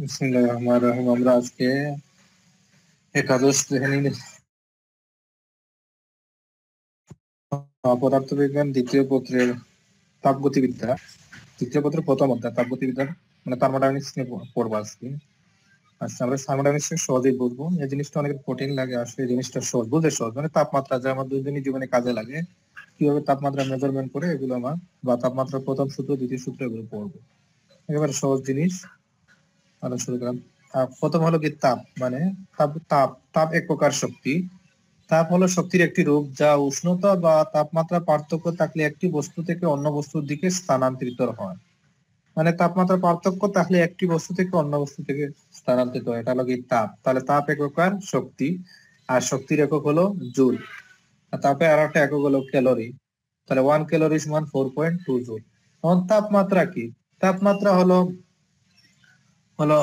বিসমিল্লাহির রহমানির রহিম। আমরা আজকে একাদশ শ্রেণীর পদার্থবিজ্ঞান দ্বিতীয় পত্রের তাপগতিবিদ্যা, দ্বিতীয় পত্রের প্রথম অধ্যায় তাপগতিবিদ্যার মানে থার্মোডাইনামিক্স নিয়ে পড়বো আজকে। আচ্ছা, আমরা থার্মোডাইনামিক্স সহজেই বুঝবো। এই জিনিসটা অনেক কঠিন লাগে, আসলে এই জিনিসটা সহজ, বুঝতে সহজ। মানে তাপমাত্রা যা আমার দৈনন্দিন জীবনে কাজে লাগে, কিভাবে তাপমাত্রা মেজারমেন্ট করে এগুলো আমার, বা তাপমাত্রার প্রথম সূত্র দ্বিতীয় সূত্র এগুলো পড়বো। একেবারে সহজ জিনিস। আমরা শুরু করলাম। প্রথম হলো কি তাপ, মানে তাপ তাপ তাপ এক প্রকার শক্তি। তাপ হলো শক্তির একটি রূপ যা উষ্ণতা বা তাপমাত্রা পার্থক্য থাকলে একটি বস্তু থেকে অন্য বস্তুর দিকে স্থানান্তরিত হয়। মানে তাপমাত্রা পার্থক্য থাকলে একটি বস্তু থেকে অন্য বস্তু থেকে স্থানান্তরিত হয়, এটা হলো কি তাপ। তাহলে তাপ এক প্রকার শক্তি, আর শক্তির একক হলো জুল। আর তাপে আর একটা একক হলো ক্যালোরি। তাহলে 1 ক্যালোরি সমান 4.2 জুল। এখন তাপমাত্রা কি? তাপমাত্রা হলো হলো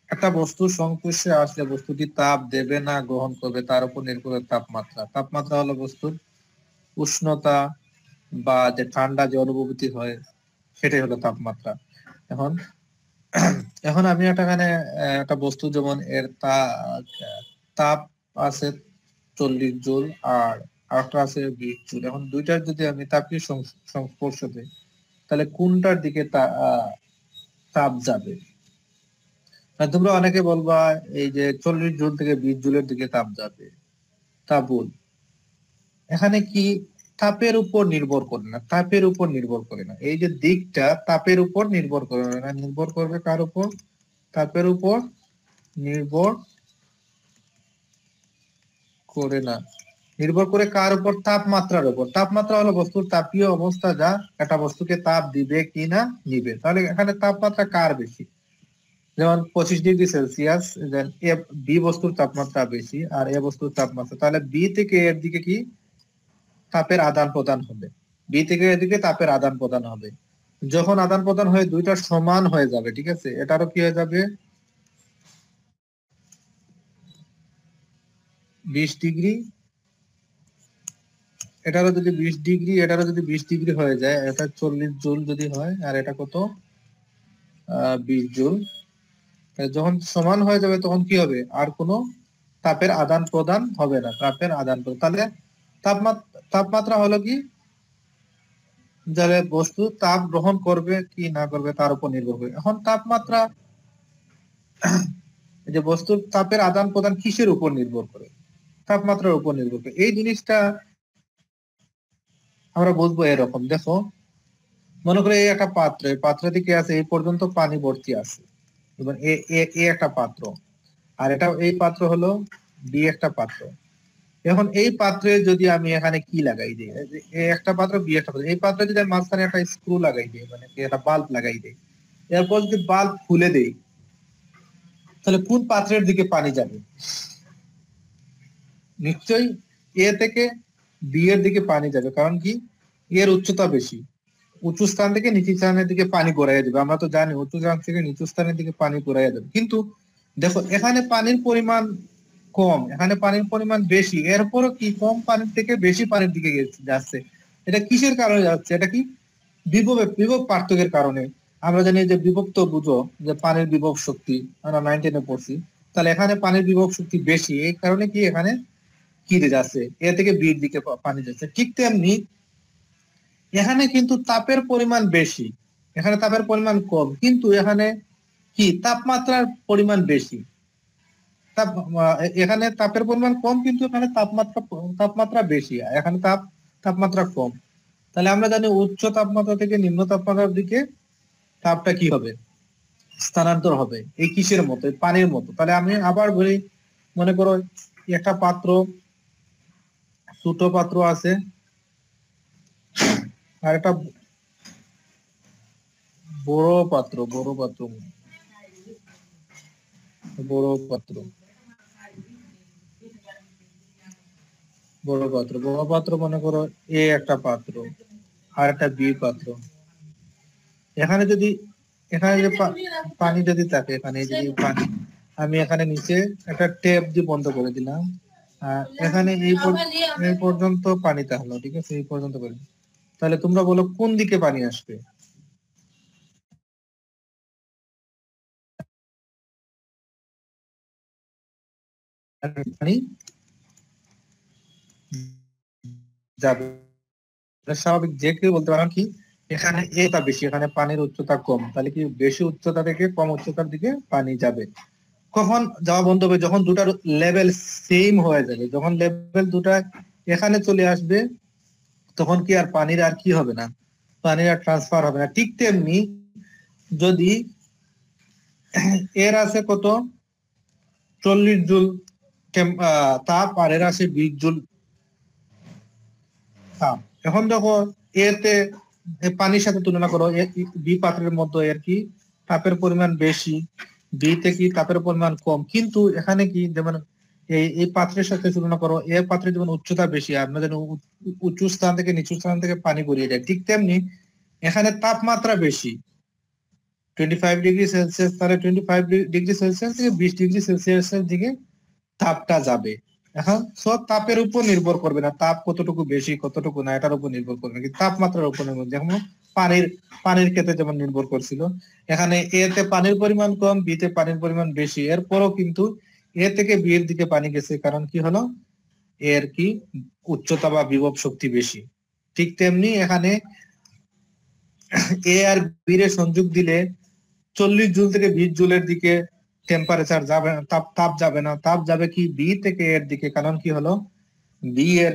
একটা বস্তু সংস্পর্শে আসলে বস্তুটি তাপ দেবে না গ্রহণ করবে তার উপর নির্ভর করে তাপমাত্রা। তাপমাত্রা হলো বস্তুর উষ্ণতা বা যে ঠান্ডা যে অনুভূতি হয়, সেটাই হলো তাপমাত্রা। এখন এখন আমি একটা বস্তু, যেমন এর তাপ আছে 40 জুল, আর আরেকটা আছে 20 জুল। এখন দুইটার যদি আমি তাপীয় সংস্পর্শ দিই, তাহলে কোনটার দিকে তাপ যাবে? আর তোমরা অনেকে বলবা এই যে 40 জুল থেকে 20 জুলের দিকে তাপ যাবে। তা ভুল। এখানে কি তাপের উপর নির্ভর করে না, তাপের উপর নির্ভর করে না। এই যে দিকটা তাপের উপর নির্ভর করে না, নির্ভর করবে কার উপর? তাপের উপর নির্ভর করে না। নির্ভর করে কার উপর? তাপমাত্রার উপর। তাপমাত্রা হলো বস্তুর তাপীয় অবস্থা, যা একটা বস্তুকে তাপ দিবে কি না নিবে। তাহলে এখানে তাপমাত্রা কার বেশি? যেমন 25 ডিগ্রি সেলসিয়াস, বি বস্তুর তাপমাত্রা বেশি আর এ বস্তুর তাপমাত্রা, তাহলে বি থেকে এর দিকে কি তাপের আদান প্রদান হবে? বি থেকে এর দিকে তাপের আদান প্রদান হবে। যখন আদান প্রদান হয়ে দুইটা সমান হয়ে যাবে, ঠিক আছে, এটারও কি হয়ে যাবে 20 ডিগ্রি, এটারও যদি 20 ডিগ্রি, এটারও যদি 20 ডিগ্রি হয়ে যায়, এটা 40 জুল যদি হয়, আর এটা কত 20 জুল। যখন সমান হয়ে যাবে তখন কি হবে? আর কোনো তাপের আদান প্রদান হবে না, তাপের আদান প্রদান। তাহলে তাপমাত্রা হলো কি, যারা বস্তু তাপ গ্রহণ করবে কি না করবে তার উপর নির্ভর করে। এখন তাপমাত্রা, যে বস্তুর তাপের আদান প্রদান কিসের উপর নির্ভর করে? তাপমাত্রার উপর নির্ভর করে। এই জিনিসটা আমরা বুঝবো এরকম। দেখো, মনে করে এই একটা পাত্র, এই পাত্রটি কি আছে, এই পর্যন্ত পানি ভর্তি আছে। এবং এ একটা পাত্র, আর এটা এই পাত্র হলো বি একটা পাত্র। এখন এই পাত্রে যদি আমি এখানে কি লাগাই দিই, এ একটা পাত্র বি একটা পাত্র, এই পাত্রে যদি আমি মাঝখানে একটা স্ক্রু লাগাই দিই, মানে একটা বাল্ব লাগাই দিই, এরপর যদি বাল্ব খুলে দেই, তাহলে কোন পাত্রের দিকে পানি যাবে? নিশ্চয়ই এ থেকে বি এর দিকে পানি যাবে। কারণ কি? এর উচ্চতা বেশি, উঁচু স্থান থেকে নিচু স্থানের দিকে পানি গড়াইয়া যাবে। আমরা তো জানি উঁচু স্থান থেকে নিচু স্থানের দিকে পানি গড়াইয়া যাবে। কিন্তু দেখো, এখানে পানির পরিমাণ কম, এখানে পানির পরিমাণ বেশি, এরপরও কি কম পানির থেকে বেশি পানির দিকে যাচ্ছে। এটা কিসের কারণে যাচ্ছে? এটা কি বিভব পার্থক্যের কারণে। আমরা জানি যে বিভব তো বুঝো, যে পানির বিভব শক্তি আমরা 9-10 পড়ছি। তাহলে এখানে পানির বিভব শক্তি বেশি, এই কারণে কি এখানে কি যাচ্ছে, এ থেকে বির দিকে পানি যাচ্ছে। ঠিক তেমনি এখানে কিন্তু তাপের পরিমাণ বেশি, এখানে তাপের পরিমাণ কম, কিন্তু এখানে কি তাপমাত্রার পরিমাণ বেশি। এখানে তাপের পরিমাণ কম, কিন্তু এখানে তাপমাত্রা বেশি, এখানে তাপমাত্রা কম। তাহলে আমরা জানি উচ্চ তাপমাত্রা থেকে নিম্ন তাপমাত্রার দিকে তাপটা কি হবে? স্থানান্তর হবে। এই কিসের মতো? পানির মতো। তাহলে আমি আবার বলি, মনে করো একটা পাত্র, ছোট পাত্র আছে, আর একটা বড় পাত্র, বড় পাত্র, বড় পাত্র, বড় পাত্র মনে করো এ একটা পাত্র, আর একটা বি পাত্র। এখানে যদি পানি যদি থাকে, এখানে যদি পানি, আমি এখানে নিচে একটা ট্যাপ দিয়ে বন্ধ করে দিলাম, আর এখানে এই পর্যন্ত পানি থাকলো, ঠিক আছে, এই পর্যন্ত পানি। তাহলে তোমরা বলো কোন দিকে পানি আসবে? পানি যাবে। স্বাভাবিক যে কেউ বলতে পারেন কি এখানে এটা বেশি, এখানে পানির উচ্চতা কম, তাহলে কি বেশি উচ্চতা থেকে কম উচ্চতার দিকে পানি যাবে। কখন যাওয়া বন্ধ হবে? যখন দুটার লেভেল সেম হয়ে যাবে, যখন লেভেল দুটা এখানে চলে আসবে তখন কি আর পানির আর কি হবে না, পানির আর ট্রান্সফার হবে না। ঠিক তেমনি যদি এর আছে কত 40 জুল তাপ আর এর আছে 20 জুল তাপ, এখন দেখো এতে পানির সাথে তুলনা করো, বি পাত্রের মধ্যে এর কি তাপের পরিমাণ বেশি, বি তে কি তাপের পরিমাণ কম, কিন্তু এখানে কি যেমন এই পাত্রের সাথে তুলনা করো, এর পাত্রে যেমন উচ্চতা বেশি, আমরা যেন উঁচু স্থান থেকে নিচু স্থান থেকে পানি গড়িয়ে যায়, ঠিক তেমনি এখানে তাপমাত্রা বেশি 25 ডিগ্রি সেলসিয়াস, তাহলে 25 ডিগ্রি সেলসিয়াস থেকে 20 ডিগ্রি সেলসিয়াসের দিকে তাপটা যাবে। এখন সব তাপের উপর নির্ভর করবে না, তাপ কতটুকু বেশি কতটুকু না এটার উপর নির্ভর করবে, কিন্তু তাপমাত্রার উপর নির্ভর, যেমন পানির ক্ষেত্রে যেমন নির্ভর করছিল, এখানে এ তে পানির পরিমাণ কম, বি তে পানির পরিমাণ বেশি, এরপরও কিন্তু এ থেকে বি এর দিকে পানি গেছে, কারণ কি হলো এর কি উচ্চতা বা বিভব শক্তি বেশি। ঠিক তেমনি এখানে এ আর বি এর সংযোগ দিলে 40 জুল থেকে 20 জুলের দিকে টেম্পারেচার যাবে, তাপ যাবে না, তাপ যাবে কি বি থেকে এর দিকে, কারণ কি হলো বি এর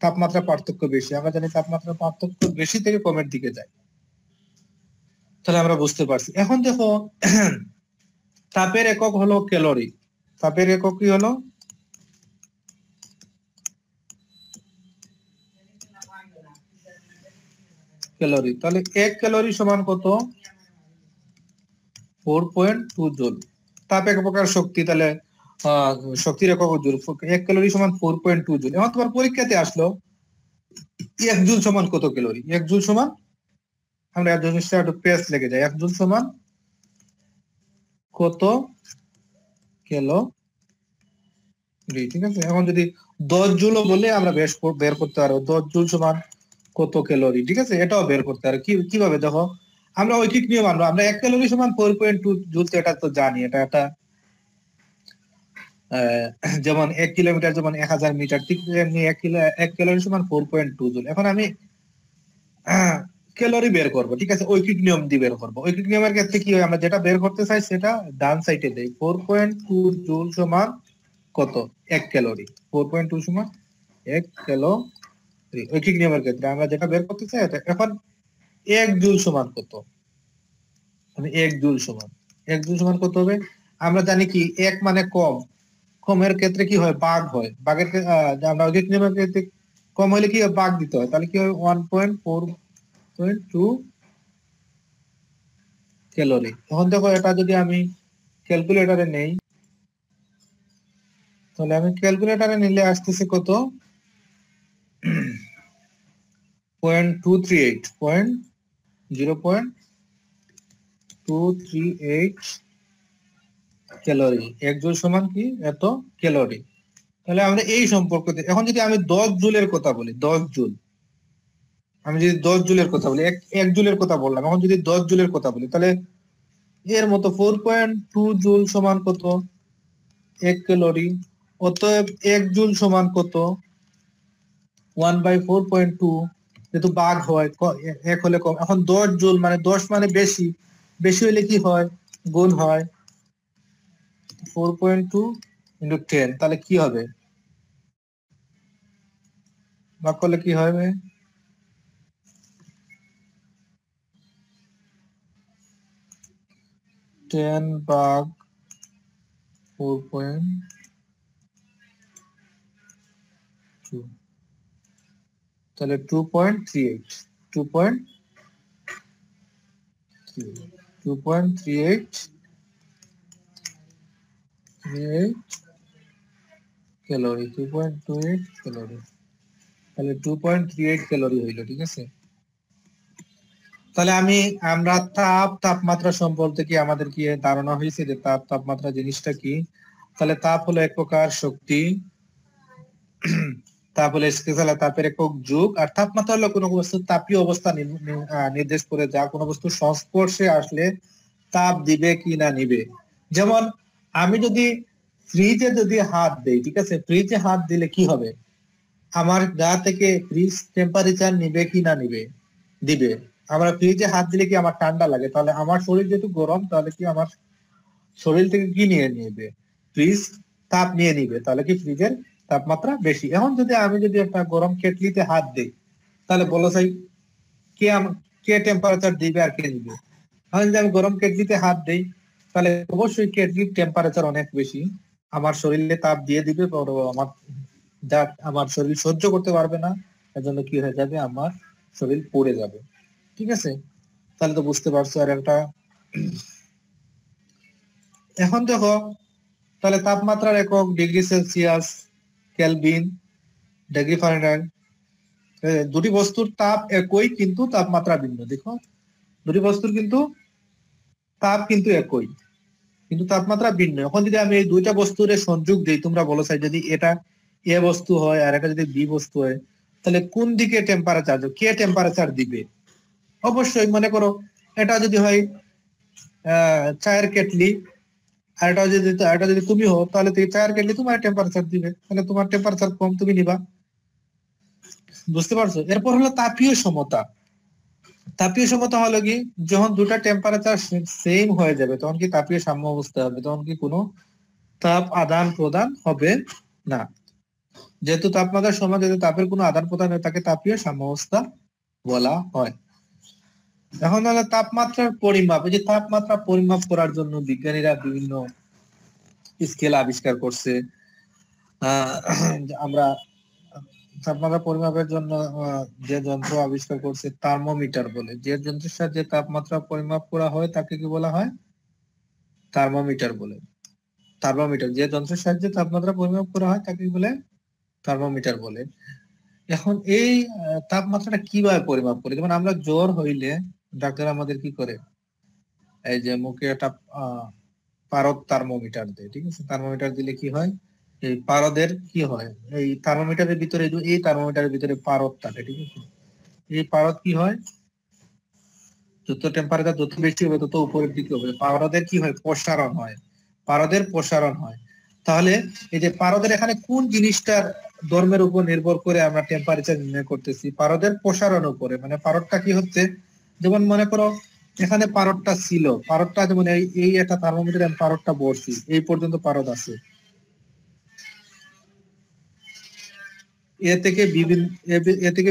তাপমাত্রা পার্থক্য বেশি, আমরা জানি তাপমাত্রা পার্থক্য বেশি থেকে কমের দিকে যায়। তাহলে আমরা বুঝতে পারছি। এখন দেখো তাপের একক হলো ক্যালোরি, তাপের একক কি হলো ক্যালোরি, তাহলে 1 ক্যালোরি সমান কত 4.2 জুল। তাপ এক প্রকার শক্তি, তাহলে শক্তির একক জুল, 1 ক্যালোরি সমান 4.2 জুল। এখন তোমার পরীক্ষাতে আসলো 1 জুল সমান কত ক্যালোরি, 1 জুল সমান, আমরা জিনিসটা একটু পেস্ট লেগে যায়, 1 জুল সমান কত ক্যালোরি, ঠিক আছে। এখন যদি 10 জুলও বলে আমরা বের করতে পারবো 10 জুল সমান কত ক্যালোরি, ঠিক আছে, এটাও বের করতে পারবো। কিভাবে দেখো, আমরা ঐকিক নিয়ম আনবো, আমরা 1 ক্যালোরি সমান 4.2 জুল, তো এটা তো জানি, এটা একটা যেমন 1 কিলোমিটার যেমন 1000 মিটার, ঠিক তেমনি 1 ক্যালোরি সমান 4.2 জুল। এখন আমি ক্যালোরি বের করবো, ঠিক আছে, ঐকিক নিয়ম দিয়ে বের করবো। ঐকিক নিয়মের ক্ষেত্রে কি হয়, আমরা যেটা বের করতে চাই সেটা ডান সাইডে দেই, 4.2 জুল সমান কত 1 ক্যালোরি, 4.2 সমান 1 ক্যালোরি ঐকিক নিয়মের ক্ষেত্রে আমরা যেটা বের করতে চাই এটা। এখন 1 জুল সমান কত, আমি 1 জুল সমান কত হবে, আমরা জানি কি 1 মানে কম, কমের ক্ষেত্রে কি হয় ভাগ হয়, ভাগের আমরা ঐকিক নিয়মের ক্ষেত্রে কম হলে কি হয় ভাগ দিতে হয়, তাহলে কি হয় 1.4.2 ক্যালোরি। এখন দেখো এটা যদি আমি ক্যালকুলেটরে নেই, তাহলে আমি ক্যালকুলেটরে নিলে আসতেছে কত 0.238 ক্যালোরি, 1 জুল সমান কি এত ক্যালোরি। তাহলে আমরা এই সম্পর্কতে, এখন যদি আমি 10 জুলের কথা বলি, 10 জুল, আমি যদি 10 জুলের কথা বলি, 1 জুলের কথা বললাম, এখন যদি 10 জুলের কথা বলি, তাহলে এর মতো 4.2 জুল সমান কত 1 ক্যালোরি, অতএব 1 জুল সমান কত 1/4.2, যেহেতু ভাগ হয় 1 হলে কম। এখন 10 জুল মানে 10 মানে বেশি, বেশি হলে কি হয় গুণ হয় 4.2 ইন্টু 10, তাহলে কি হবে ভাগ করলে কি হবে 10 ভাগ 4.2, তাহলে 2.38 ক্যালোরি, 2.28 ক্যালোরি, তাহলে 2.38 ক্যালোরি হইলো, ঠিক আছে। তাহলে আমরা তাপমাত্রা সম্পর্কে কি আমাদের কি ধারণা হয়েছে যে তাপমাত্রা জিনিসটা কি। তাহলে তাপ হলো এক প্রকার শক্তি, তাপ হলো স্পেশাল তাপের একক যুগ, আর তাপমাত্রা হলো কোনো বস্তুর তাপীয় অবস্থা নির্দেশ করে, যা কোনো বস্তুর সংস্পর্শে আসলে তাপ দিবে কি না নিবে। যেমন আমি যদি ফ্রিজে যদি হাত দেই, ঠিক আছে, ফ্রিজে হাত দিলে কি হবে, আমার গা থেকে ফ্রিজ টেম্পারেচার নিবে কি না নিবে, দিবে। আমরা ফ্রিজে হাত দিলে কি আমার ঠান্ডা লাগে, তাহলে আমার শরীর যেহেতু গরম, তাহলে কি আমার শরীর থেকে কি নিয়ে নিবে, ফ্রিজ তাপ নিয়ে নিবে, তাহলে কি ফ্রিজের তাপমাত্রা বেশি। এখন যদি আমি যদি একটা গরম কেটলিতে হাত দিই, তাহলে বলো চাই কে টেম্পারেচার দিবে আর কে নিবে। এখন যদি আমি গরম কেটলিতে হাত দিই, তাহলে অবশ্যই কেটলির টেম্পারেচার অনেক বেশি, আমার শরীরে তাপ দিয়ে দিবে, আমার যা আমার শরীর সহ্য করতে পারবে না, এজন্য কি হয়ে যাবে, আমার শরীর পড়ে যাবে। ঠিক আছে, তাহলে তো বুঝতে পারছো। আর একটা এখন দেখো, তাহলে তাপমাত্রার একক degree Celsius, kelvin, degree Fahrenheit. দুটি বস্তুর তাপ একই কিন্তু তাপমাত্রা ভিন্ন। দেখো, দুটি বস্তুর কিন্তু তাপ কিন্তু একই, কিন্তু তাপমাত্রা ভিন্ন। এখন যদি আমি এই দুইটা বস্তুর সংযোগ দিই, তোমরা বলো চাই যদি এটা এ বস্তু হয় আর এটা যদি বি বস্তু হয়, তাহলে কোন দিকে টেম্পারেচার, কে টেম্পারেচার দিবে। অবশ্যই মনে করো এটা যদি হয় চায়ের কেটলি, আর এটা যদি তুমি হো, তাহলে চায়ের কেটলি তোমার টেম্পারেচার দিবে, তাহলে তোমার টেম্পারেচার কম, তুমি নিবা। বুঝতে পারছো? এরপর হলো তাপীয় সমতা। তাপীয় সমতা হলো কি, যখন দুটা টেম্পারেচার সেম হয়ে যাবে, তখন কি তাপীয় সাম্য অবস্থা হবে, তখন কি কোনো তাপ আদান প্রদান হবে না। যেহেতু তাপমাত্রা সমান, যেহেতু তাপের কোনো আদান প্রদান হয়, তাকে তাপীয় সাম্যাবস্থা বলা হয়। এখন হলো তাপমাত্রার পরিমাপ। এই যে তাপমাত্রা পরিমাপ করার জন্য বিজ্ঞানীরা বিভিন্ন স্কেল আবিষ্কার করছে। আমরা তাপমাত্রা পরিমাপের জন্য যে যন্ত্র আবিষ্কার করছে থার্মোমিটার বলে, যে যন্ত্রের সাহায্যে তাপমাত্রা পরিমাপ করা হয় তাকে কি বলা হয়, থার্মোমিটার বলে। থার্মোমিটার, যে যন্ত্রের সাহায্যে তাপমাত্রা পরিমাপ করা হয় তাকে বলে থার্মোমিটার বলে। এখন এই তাপমাত্রাটা কিভাবে পরিমাপ করে, যেমন আমরা জ্বর হইলে ডাক্তার আমাদের কি করে, এই যে মুখে একটা পারদ থার্মোমিটার দেয়, ঠিক আছে, থার্মোমিটার দিলে কি হয়, এই পারদের কি হয়, এই থার্মোমিটারের ভিতরে, এই থার্মোমিটারের ভিতরে পারদ থাকে, ঠিক আছে, এই পারদ কি হয়, যত টেম্পারেচার যত বেশি হবে তত উপরের দিকে হবে, পারদের কি হয়, প্রসারণ হয়, পারদের প্রসারণ হয়। তাহলে এই যে পারদের এখানে কোন জিনিসটার ধর্মের উপর নির্ভর করে আমরা টেম্পারেচার নির্ণয় করতেছি, পারদের প্রসারণ উপরে, মানে পারদটা কি হচ্ছে, যেমন মনে করো এখানে পারদটা ছিল, পারদটা যেমন এই একটা থার্মোমিটার আমি পারদটা বসছি, এই পর্যন্ত পারদ আছে, এ থেকে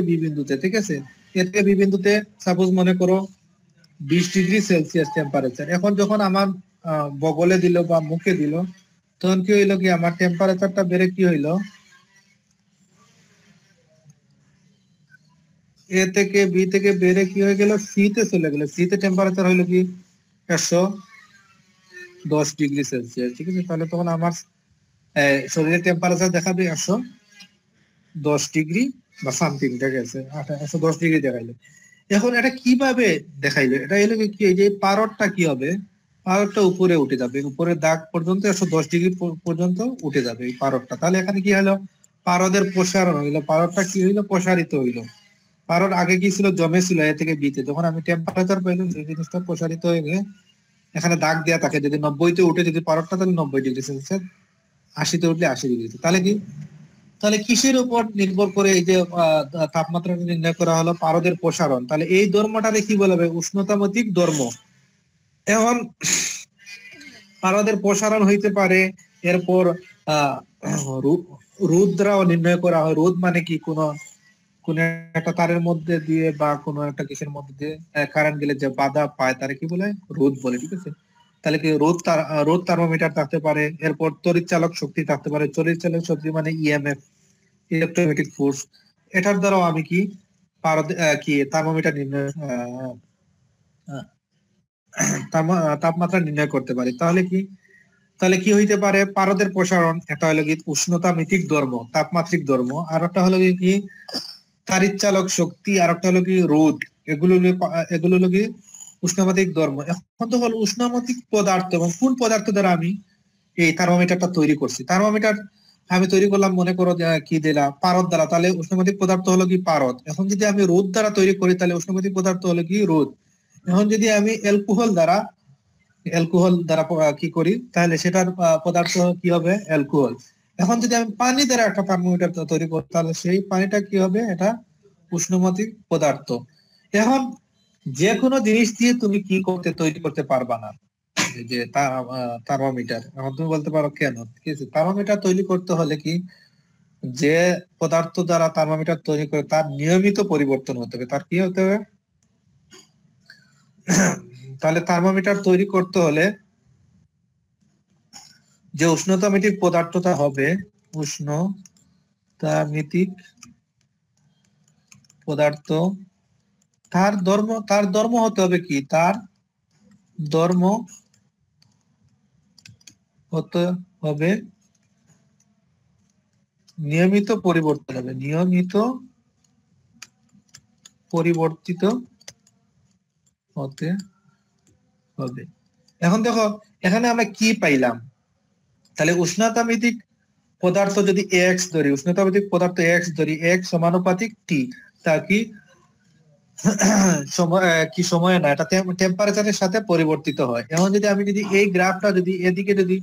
বি বিন্দুতে, ঠিক আছে, এ থেকে বি বিন্দুতে সাপোজ মনে করো 20 ডিগ্রি সেলসিয়াস টেম্পারেচার। এখন যখন আমার বগলে দিল বা মুখে দিল, তখন কি হইলো, কি আমার টেম্পারেচারটা বেড়ে কি হইলো, এ থেকে বি থেকে বেড়ে কি হয়ে গেল, সি তে চলে গেল, সি তে টেম্পারেচার হইলো কি 110 ডিগ্রি সেলসিয়াস, ঠিক আছে। তাহলে তখন আমার শরীরের টেম্পারেচার দেখাবে 110 ডিগ্রি বা সামথিং, ঠিক আছে, 110 ডিগ্রি দেখাইলো। এখন এটা কিভাবে দেখাইলো, এটা হলো কি, এই যে পারদটা কি হবে, পারদটা উপরে উঠে যাবে, উপরে দাগ পর্যন্ত 110 ডিগ্রি পর্যন্ত উঠে যাবে এই পারদটা। তাহলে এখানে কি হলো, পারদের প্রসারণ হইলো, পারদটা কি হইলো, প্রসারিত হইলো। পারদ আগে কি ছিল, জমে ছিল এ থেকে বিতে, যখন আমি টেম্পারেচার পাইলাম সেই জিনিসটা প্রসারিত হয়ে গিয়ে এখানে দাগ দেওয়া থাকে, যদি 90-তে উঠে যদি পারদটা, তাহলে 90 ডিগ্রি সেলসিয়াস, 80-তে উঠলে 80 ডিগ্রি। তাহলে কি, তাহলে কিসের উপর নির্ভর করে এই যে তাপমাত্রা নির্ণয় করা হলো, পারদের প্রসারণ। তাহলে এই ধর্মটাকে কি বলা হবে, উষ্ণতামতিক ধর্ম। এখন পারদের প্রসারণ হইতে পারে, এরপর আহ রোদ দ্বারাও নির্ণয় করা হয়। রোদ মানে কি, কোন একটা তারের মধ্যে দিয়ে বা কোন একটা কিসের মধ্যে দিয়ে কারেন্ট গেলে যে বাধা পায় তারে কি বলে, রোদ বলে, ঠিক আছে। তাহলে কি রোদ থার্মোমিটার থাকতে পারে। এরপর তড়িৎ চালক শক্তি থাকতে পারে, তড়িৎ চালক শক্তি মানে ইএমএফ, ইলেকট্রোম্যাগনেটিক ফোর্স। এটার দ্বারাও আমি কি কি থার্মোমিটার নির্ণয় তাপমাত্রা নির্ণয় করতে পারি। তাহলে কি হইতে পারে, পারদের প্রসারণ, একটা হলো কি উষ্ণতা মিতিক ধর্ম, তাপমাত্রিক ধর্ম, আর একটা হলো কি তাড়িৎ চালক শক্তি, আর একটা হলো কি রোদ। এগুলো হলো কি উষ্ণমাতিক ধর্ম। এখন তো হলো উষ্ণমাতিক পদার্থ, এবং কোন পদার্থ দ্বারা আমি এই থার্মোমিটারটা তৈরি করছি। থার্মোমিটার আমি তৈরি করলাম, মনে করো কি দিলাম, পারদ দ্বারা, তাহলে উষ্ণমাতিক পদার্থ হলো কি পারদ। এখন যদি আমি রোদ দ্বারা তৈরি করি, তাহলে উষ্ণমাতিক পদার্থ হলো কি রোদ। এখন যদি আমি অ্যালকোহল দ্বারা অ্যালকোহল দ্বারা কি করি, তাহলে সেটার পদার্থ কি হবে? অ্যালকোহল। এখন যদি আমি পানি দ্বারা একটা থার্মোমিটার তৈরি করি, তাহলে সেই পানিটা কি হবে? এটা উষ্ণমাত্রিক পদার্থ। এখন যে কোনো জিনিস দিয়ে তুমি কি তৈরি করতে পারবা না, এই যে থার্মোমিটার। এখন তুমি বলতে পারো কেন? ঠিক আছে, থার্মোমিটার তৈরি করতে হলে কি, যে পদার্থ দ্বারা থার্মোমিটার তৈরি করে তার নিয়মিত পরিবর্তন হতে হবে। তার কি হতে হবে? তাহলে থার্মোমিটার তৈরি করতে হলে যে উষ্ণতামিতিক পদার্থটা হবে, উষ্ণতামিতিক পদার্থ, তার ধর্ম হতে হবে কি? তার ধর্ম হতে হবে নিয়মিত পরিবর্তন হবে, নিয়মিত পরিবর্তিত হতে হবে। এখন দেখো এখানে আমরা কি পাইলাম? তাহলে উষ্ণতামিতিক পদার্থ যদি এক্স ধরি, উষ্ণতামিতিক পদার্থ এক্স ধরি, এক্স সমানুপাতিক টি, তা কি সময় না, এটা টেম্পারেচারের সাথে পরিবর্তিত হয়। এখন যদি আমি যদি এই গ্রাফটা যদি এদিকে যদি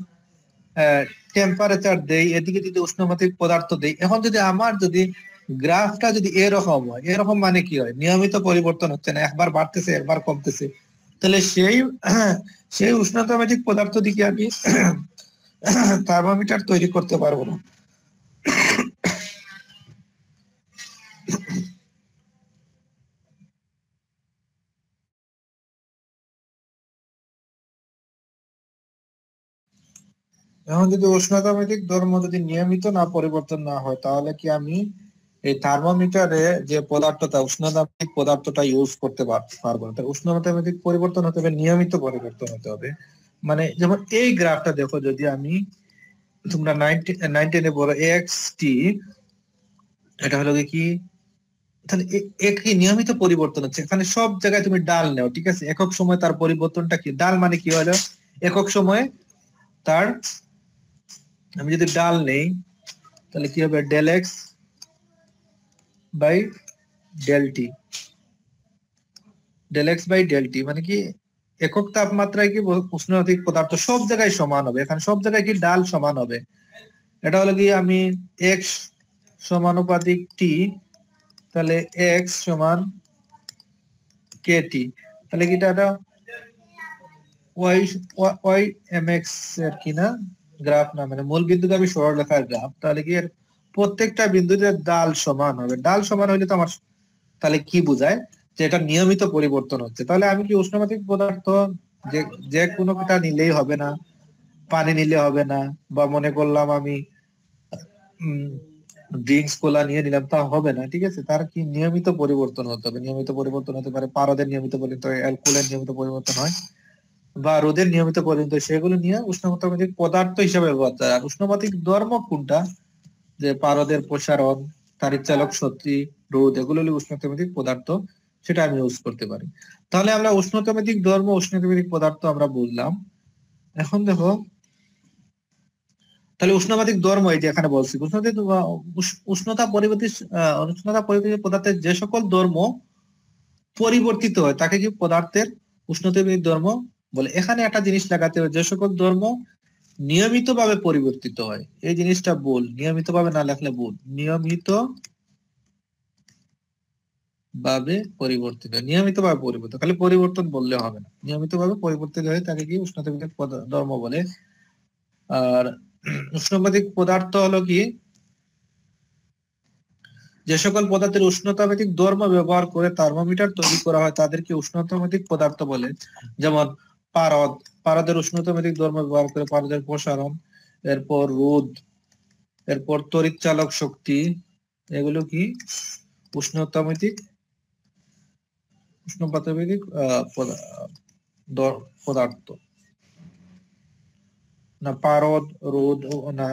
টেম্পারেচার দেই, এদিকে যদি উষ্ণতামিতিক পদার্থ দেই, এখন যদি আমার যদি গ্রাফটা যদি এরকম হয়, এরকম মানে কি হয়? নিয়মিত পরিবর্তন হচ্ছে না, একবার বাড়তেছে একবার কমতেছে। তাহলে সেই উষ্ণতামিতিক পদার্থ দিকে আমি থার্মোমিটার তৈরি করতে পারবো না। এখন যদি উষ্ণতামিতিক ধর্ম যদি নিয়মিত না পরিবর্তন না হয়, তাহলে কি আমি এই থার্মোমিটারে যে পদার্থটা উষ্ণতামিতিক পদার্থটা ইউজ করতে পারবো না। উষ্ণতামিতিক পরিবর্তন হতে হবে, নিয়মিত পরিবর্তন হতে হবে। মানে যেমন এই গ্রাফটা দেখো, যদি আমি, তোমরা 19 বলো এক্স টি, এটা হলো কি, তাহলে একই নিয়মিত পরিবর্তন হচ্ছে। এখানে সব জায়গায় তুমি ডাল নেও, ঠিক আছে, একক সময় তার পরিবর্তনটা কি? ডাল মানে কি হলো? একক সময়ে তার, আমি যদি ডাল নেই, তাহলে কি হবে? Del x by del t, del x by del t মানে কি, একক তাপমাত্রায় কি উষ্ণতামিতিক পদার্থ সব জায়গায় সমান হবে। এখানে সব জায়গায় কি ডাল সমান হবে। এটা হলো কি, আমি এক্স সমানুপাতিক টি, তাহলে এক্স সমান কে টি, তাহলে কি এটা ওয়াই ওয়াই এম এক্স এর কি না গ্রাফ না, মানে মূল বিন্দুগামী সরলরেখার গ্রাফ। তাহলে কি এর প্রত্যেকটা বিন্দুতে ডাল সমান হবে। ডাল সমান হইলে তো আমার তাহলে কি বোঝায়? যে এটা নিয়মিত পরিবর্তন হচ্ছে। তাহলে আমি কি উষ্ণতামিতিক পদার্থ যে যে কোনোটা নিলেই হবে না, পানি নিলে হবে না, বা মনে করলাম আমি ড্রিঙ্কস কোলা নিয়ে নিলাম, তা হবে না। ঠিক আছে, তার কি নিয়মিত পরিবর্তন হতে হবে। নিয়মিত পরিবর্তন হতে পারে পারদের নিয়মিত পরিবর্তন, অ্যালকোহলের নিয়মিত পরিবর্তন হয়, বা রোদের নিয়মিত পরিবর্তন, সেগুলো নিয়ে উষ্ণতামিতিক পদার্থ হিসাবে ব্যবহার হয়। আর উষ্ণতামিতিক ধর্ম কোনটা? যে পারদের প্রসারণ, তাড়িৎচালক শক্তি, রোদ, এগুলো হলো উষ্ণতামিতিক পদার্থ, সেটা আমি ইউজ করতে পারি। তাহলে আমরা উষ্ণতামিতিক ধর্ম, উষ্ণতামিতিক পদার্থ আমরা বুঝলাম। এখন দেখো, তাহলে উষ্ণতামিতিক ধর্ম এই যে এখানে বলছি, উষ্ণতা পরিবর্তিত উষ্ণতা পরিবর্তিত পদার্থের যে সকল ধর্ম পরিবর্তিত হয় তাকে কি পদার্থের উষ্ণতামিতিক ধর্ম বলে। এখানে একটা জিনিস লাগাতে হবে, যে সকল ধর্ম নিয়মিত ভাবে পরিবর্তিত হয়, এই জিনিসটা ভুল, নিয়মিত ভাবে না লেখলে ভুল, নিয়মিত ভাবে পরিবর্তিত, নিয়মিত ভাবে পরিবর্তিত, খালি পরিবর্তন বললে হবে না, নিয়মিত ভাবে পরিবর্তিত হয় তাকে কি উষ্ণতামিতিক ধর্ম বলে। আর উষ্ণতামিতিক পদার্থ হলো কি, যে সকল পদার্থের উষ্ণতামিতিক ধর্ম ব্যবহার করে থার্মোমিটার তৈরি করা হয় তাদেরকে উষ্ণতামিতিক পদার্থ বলে। যেমন পারদ, পারদের উষ্ণতামিতিক ধর্ম ব্যবহার করে পারদের প্রসারণ, এরপর রোদ, এরপর তড়িৎ চালক শক্তি, এগুলো কি উষ্ণতামিতিক উষ্ণতামিতিক পদার্থ। না পারদ, রোদ, না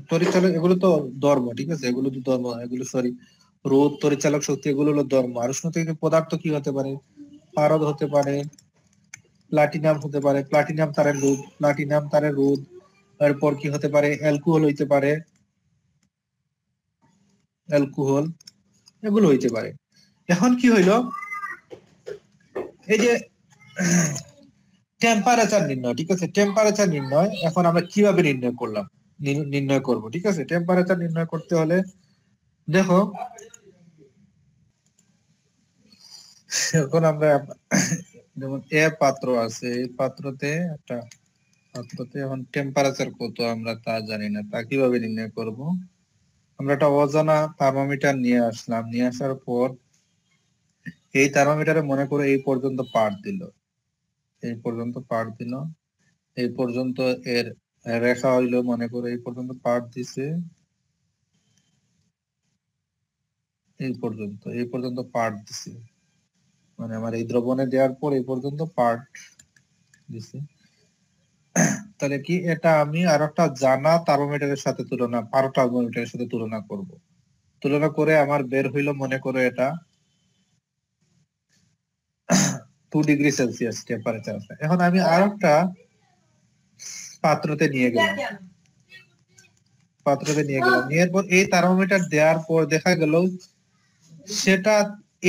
তড়িৎ চালক, এগুলো তো ধর্ম, ঠিক আছে, এগুলো তো ধর্ম, এগুলো সরি, রোদ, তড়িৎচালক শক্তি, এগুলো হলো ধর্ম। আর উষ্ণতামিতিক পদার্থ কি হতে পারে? পারদ হতে পারে, প্লাটিনাম হতে পারে, প্লাটিনাম তারের রোদ, প্লাটিনাম তারের রোদ। এরপর কি হতে পারে? অ্যালকোহল হইতে পারে, অ্যালকোহল, এগুলো হইতে পারে। এখন কি হইলো, এই যে টেম্পারেচার নির্ণয়, ঠিক আছে? টেম্পারেচার নির্ণয় এখন আমরা কিভাবে নির্ণয় করলাম, নির্ণয় করব, ঠিক আছে? টেম্পারেচার নির্ণয় করতে হলে দেখো, এখন আমরা যেমন পাত্র আছে, এই পাত্রতে এখন টেম্পারেচার কত আমরা তা জানি না, তা কিভাবে নির্ণয় করব? আমরা একটা অজানা থার্মোমিটার নিয়ে আসলাম, নিয়ে আসার পর এই থার্মোমিটারে মনে করে এই পর্যন্ত পাঠ দিল, এই পর্যন্ত পাঠ দিল, এই পর্যন্ত এর রেখা হইলো, মনে করে এই পর্যন্ত পাঠ দিছে, এই পর্যন্ত পাঠ দিছে, মানে আমার এই দ্রবণে দেওয়ার পর এই পর্যন্ত পাঠ দিছে। তাহলে কি এটা আমি আর একটা জানা থার্মোমিটারের সাথে থার্মোমিটারের সাথে তুলনা করব। তুলনা করে আমার বের হইলো, মনে করো এটা 2 ডিগ্রি সেলসিয়াস টেম্পারেচার আছে। এখন আমি আর একটা পাত্রতে নিয়ে গেলাম, নেওয়ার পর এই থার্মোমিটার দেওয়ার পর দেখা গেল সেটা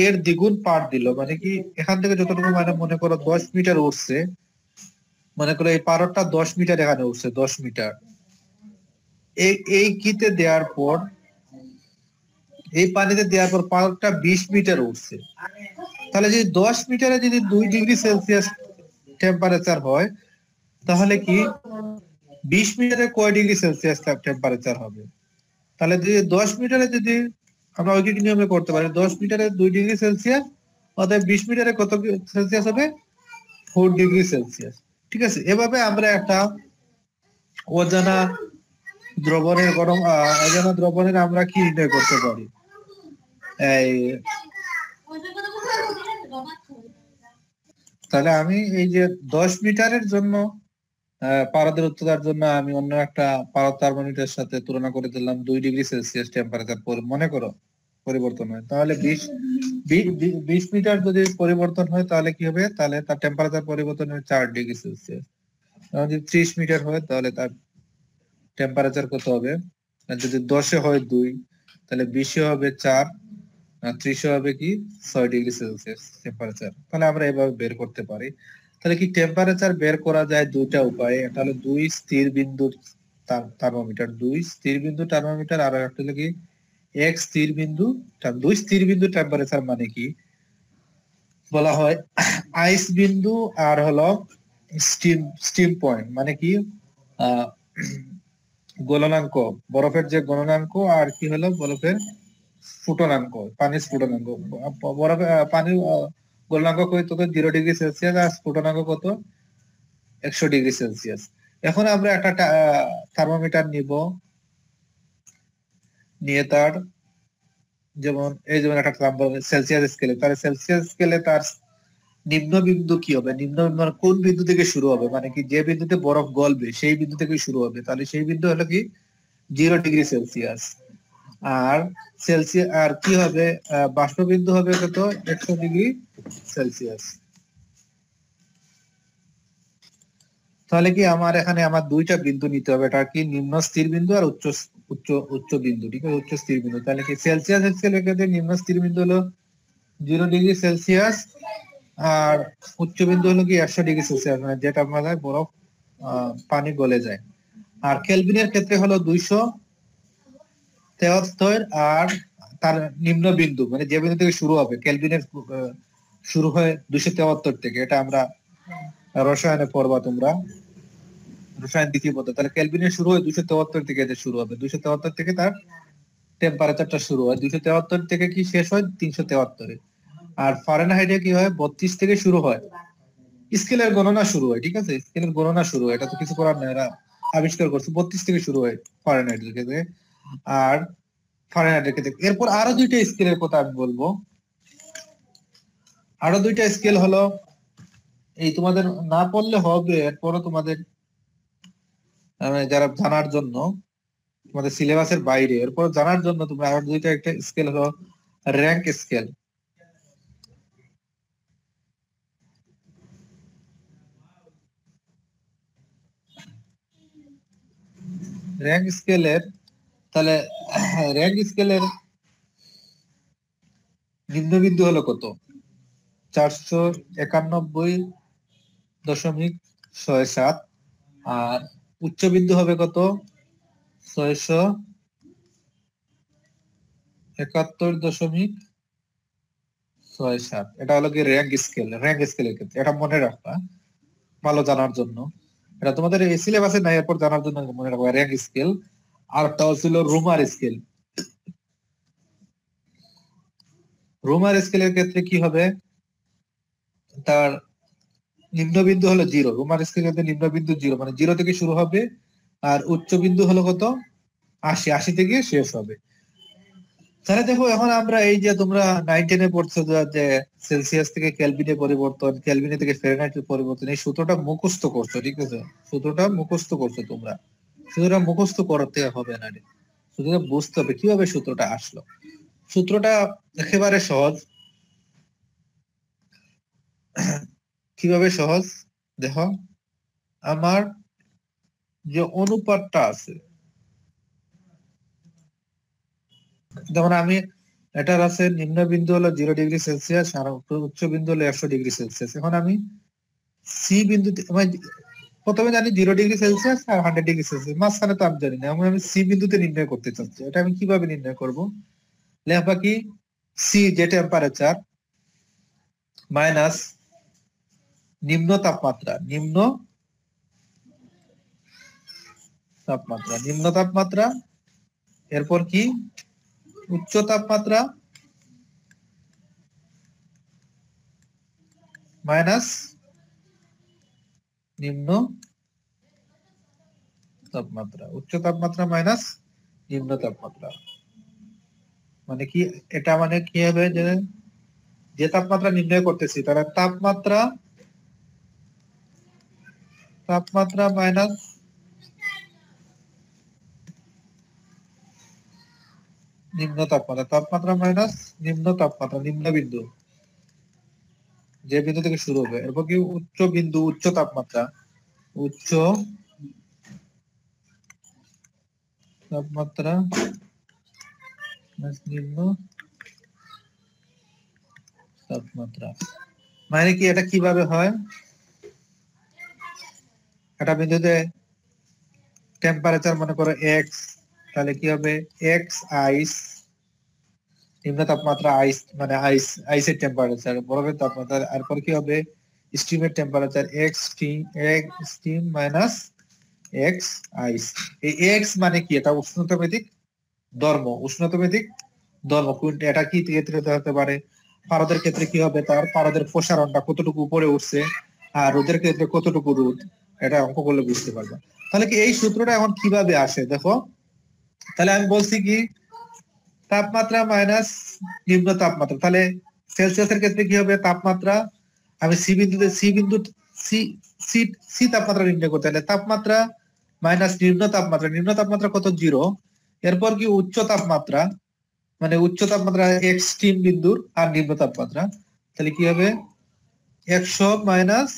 এর দ্বিগুণ পাঠ দিল, মানে কি এখান থেকে যতটুকু, মানে মনে করো 10 মিটার উঠছে, মনে করো এই পারদটা 10 মিটার এখানে উঠছে, 10 মিটার এই কিতে দেওয়ার পর, এই পানিতে দেওয়ার পর পারদটা 20 মিটার উঠছে। তাহলে যদি 10 মিটারে যদি 2 ডিগ্রি সেলসিয়াস টেম্পারেচার হয়, তাহলে কি 20 মিটারে কয় ডিগ্রি সেলসিয়াস টেম্পারেচার হবে? তাহলে যদি 10 মিটারে যদি আমরা ঐকিক নিয়মে করতে পারি, 10 মিটারে 2 ডিগ্রি সেলসিয়াস, অর্থাৎ 20 মিটারে কত সেলসিয়াস হবে? 4 ডিগ্রি সেলসিয়াস, ঠিক আছে? এভাবে আমরা একটা অজানা দ্রবণের আমরা কি নির্ণয় করতে পারি? এই তাহলে আমি এই যে 10 মিটারের জন্য পারদের উচ্চতার জন্য আমি অন্য একটা পারদ থার্মোমিটারের সাথে তুলনা করে দিলাম, 2 ডিগ্রি সেলসিয়াস টেম্পারেচার মনে করো পরিবর্তন হয়, তাহলে 20 মিটার যদি পরিবর্তন হয় তাহলে কি হবে? তাহলে তার টেম্পারেচার পরিবর্তন হয় 4 ডিগ্রি সেলসিয়াস। যদি 30 মিটার হয় তাহলে তার টেম্পারেচার কত হবে? যদি 10-এ হয় 2, তাহলে 20-এ হবে 4, আর 30-এ হবে কি 6 ডিগ্রি সেলসিয়াস টেম্পারেচার। তাহলে আমরা এভাবে বের করতে পারি। তাহলে কি টেম্পারেচার বের করা যায় দুইটা উপায়ে, এটা হলো 2 স্থির বিন্দুর থার্মোমিটার, 2 স্থির বিন্দু থার্মোমিটার, আর একটা হলো কি 1 স্থির বিন্দু। 2 স্থির বিন্দু টেম্পারেচার মানে কি বলা হয়? আইস বিন্দু আর হলো স্টিম পয়েন্ট, মানে কি গলনাঙ্ক, বরফের যে গলনাঙ্ক, আর কি হলো বরফের স্ফুটনাঙ্ক, পানির স্ফুটনাঙ্ক। বরফে পানির গলনাঙ্ক কত? 0 ডিগ্রি সেলসিয়াস, আর স্ফুটনাঙ্ক কত? 100 ডিগ্রি সেলসিয়াস। এখন আমরা একটা থার্মোমিটার নিয়ে তার যেমন একটা সেলসিয়াস স্কেলে, তার সেলসিয়াস স্কেলে তার নিম্ন বিন্দু কি হবে? নিম্ন মানে কোন বিন্দু থেকে শুরু হবে, মানে কি যে বিন্দুতে বরফ গলবে সেই বিন্দু থেকে শুরু হবে, তাহলে সেই বিন্দু হলো কি 0 ডিগ্রি সেলসিয়াস। আর কি হবে? বাষ্প বিন্দু হবে কত? 100 ডিগ্রি সেলসিয়াস। তাহলে কি আমার এখানে দুইটা বিন্দু নিতে হবে, এটা কি নিম্ন স্থির বিন্দু আর উচ্চ উচ্চ উচ্চ বিন্দু, ঠিক আছে? উচ্চ স্থির বিন্দু। তাহলে কি সেলসিয়াস স্কেলের ক্ষেত্রে নিম্ন স্থির বিন্দু হলো 0 ডিগ্রি সেলসিয়াস, আর উচ্চ বিন্দু হলো কি 100 ডিগ্রি সেলসিয়াস, মানে যেটা আমাদের বরফ পানি গলে যায়। আর কেলভিনের ক্ষেত্রে হলো 273, আর তার নিম্ন বিন্দু মানে যে বিন্দু থেকে শুরু হবে, কেলভিনের শুরু হয় 273 থেকে। এটা আমরা রসায়নে পড়বা তোমরা, রসায়ন দ্বিতীয় পদ্ধতি। তাহলে কেলভিনের শুরু হয় 273 থেকে, এদের শুরু হবে 273 থেকে, তার টেম্পারেচারটা শুরু হয় 273 থেকে, কি শেষ হয় 373-এ। আর ফারেনহাইটে কি হয়? 32 থেকে শুরু হয়, স্কেলের গণনা শুরু হয়, ঠিক আছে? স্কেলের গণনা শুরু হয়, এটা তো কিছু করার নেই, এরা আবিষ্কার করছে। 32 থেকে শুরু হয় ফারেনহাইটের ক্ষেত্রে, আর ফারেনহাইটের ক্ষেত্রে। এরপর আরো দুইটা স্কেলের কথা আমি বলবো। আরো দুইটা স্কেল হলো, এই তোমাদের না পড়লে হবে, এরপরও তোমাদের যারা জানার জন্য, তোমাদের সিলেবাসের বাইরে, এরপর জানার জন্য তোমরা আরো দুইটা, একটা স্কেল হলো র্যাঙ্ক স্কেল। র্যাঙ্ক স্কেলের তাহলে র্যাঙ্ক স্কেলের নিম্নবিন্দু হলো কত? 491 6.67 আর উচ্চ বিন্দু হবে কত 671.67। এটা হলো কি র্যাঙ্ক স্কেলের ক্ষেত্রে, এটা মনে রাখবা ভালো জানার জন্য। এটা তোমাদের এই সিলেবাসে নাই, এরপর জানার জন্য মনে রাখবা র্যাঙ্ক স্কেল। আর একটা ছিল রোমার স্কেল। রোমার স্কেলের ক্ষেত্রে কি হবে, তার নিম্নবিন্দু হলো 0। রোমার স্কেলের ক্ষেত্রে নিম্নবিন্দু 0, মানে 0 থেকে শুরু হবে, আর উচ্চ বিন্দু হলো কত 80 থেকে শেষ হবে। তাহলে দেখো এখন আমরা এই যে তোমরা 9-10-এ পড়ছো যে সেলসিয়াস থেকে কেলভিনে পরিবর্তন, কেলভিনে থেকে ফারেনহাইটের পরিবর্তন, এই সূত্রটা মুখস্থ করছো, ঠিক আছে? সূত্রটা মুখস্থ করছো তোমরা। সূত্রটা মুখস্থ করতে হবে না, সূত্রটা বুঝতে হবে কিভাবে সূত্রটা আসলো। সূত্রটা একেবারে সহজ। কিভাবে সহজ দেখো, আমার যে অনুপাতটা আছে, যেমন আমি এটার আছে নিম্ন বিন্দু হলো 0°C আর উচ্চ বিন্দু হলো 100°C। এখন আমি সি বিন্দুতে প্রথমে জানি 0°C আর 100°C, মাঝখানে তো আমি জানি না। আমি সি বিন্দুতে নির্ণয় করতে চাচ্ছি। এটা আমি কিভাবে নির্ণয় করব? লেখা কি, সি যে টেম্পারেচার মাইনাস নিম্ন তাপমাত্রা, নিম্ন তাপমাত্রা, এরপর কি উচ্চ তাপমাত্রা মাইনাস নিম্ন তাপমাত্রা, উচ্চ তাপমাত্রা মাইনাস নিম্ন তাপমাত্রা। মানে কি, এটা মানে কি হবে, যে তাপমাত্রা নির্ণয় করতেছি তার তাপমাত্রা মাইনাস নিম্ন তাপমাত্রা মাইনাস নিম্ন তাপমাত্রা, নিম্ন বিন্দু যে বিন্দু থেকে শুরু হবে। এরপর কি উচ্চ বিন্দু, উচ্চ তাপমাত্রা, উচ্চ তাপমাত্রা নিম্ন তাপমাত্রা। মানে কি, এটা কিভাবে হয়, একটা বিন্দুতে টেম্পারেচার মনে করো এক্স, তাহলে কি হবে এক্স আইস, নিম্ন তাপমাত্রা আইস মানে আইসের টেম্পারেচার, বরফের তাপমাত্রা। এরপর কি হবে স্টিমের temperature steam minus x ice. এই এক্স মানে কি, এটা উষ্ণতাবেদিক ধর্ম। এটা কি ক্ষেত্রে হতে পারে, পারদের ক্ষেত্রে কি হবে, তার পারদের প্রসারণটা কতটুকু উপরে উঠছে, আর রোদের ক্ষেত্রে কতটুকু রোদ, এটা অঙ্ক করলে বুঝতে পারবে। তাহলে কি এই সূত্রটা এখন কিভাবে আসে দেখো। তাহলে আমি বলছি কি, তাপমাত্রা মাইনাস নিম্ন তাপমাত্রা, তাহলে সেলসিয়াসের ক্ষেত্রে কি হবে, তাপমাত্রা আমি সি তাপমাত্রা নির্ণয় করতে হলে তাপমাত্রা মাইনাস নিম্ন তাপমাত্রা কত 0। এরপর কি উচ্চ তাপমাত্রা, মানে উচ্চ তাপমাত্রা এক্সট্রিম বিন্দুর আর নিম্ন তাপমাত্রা, তাহলে কি হবে 100 মাইনাস,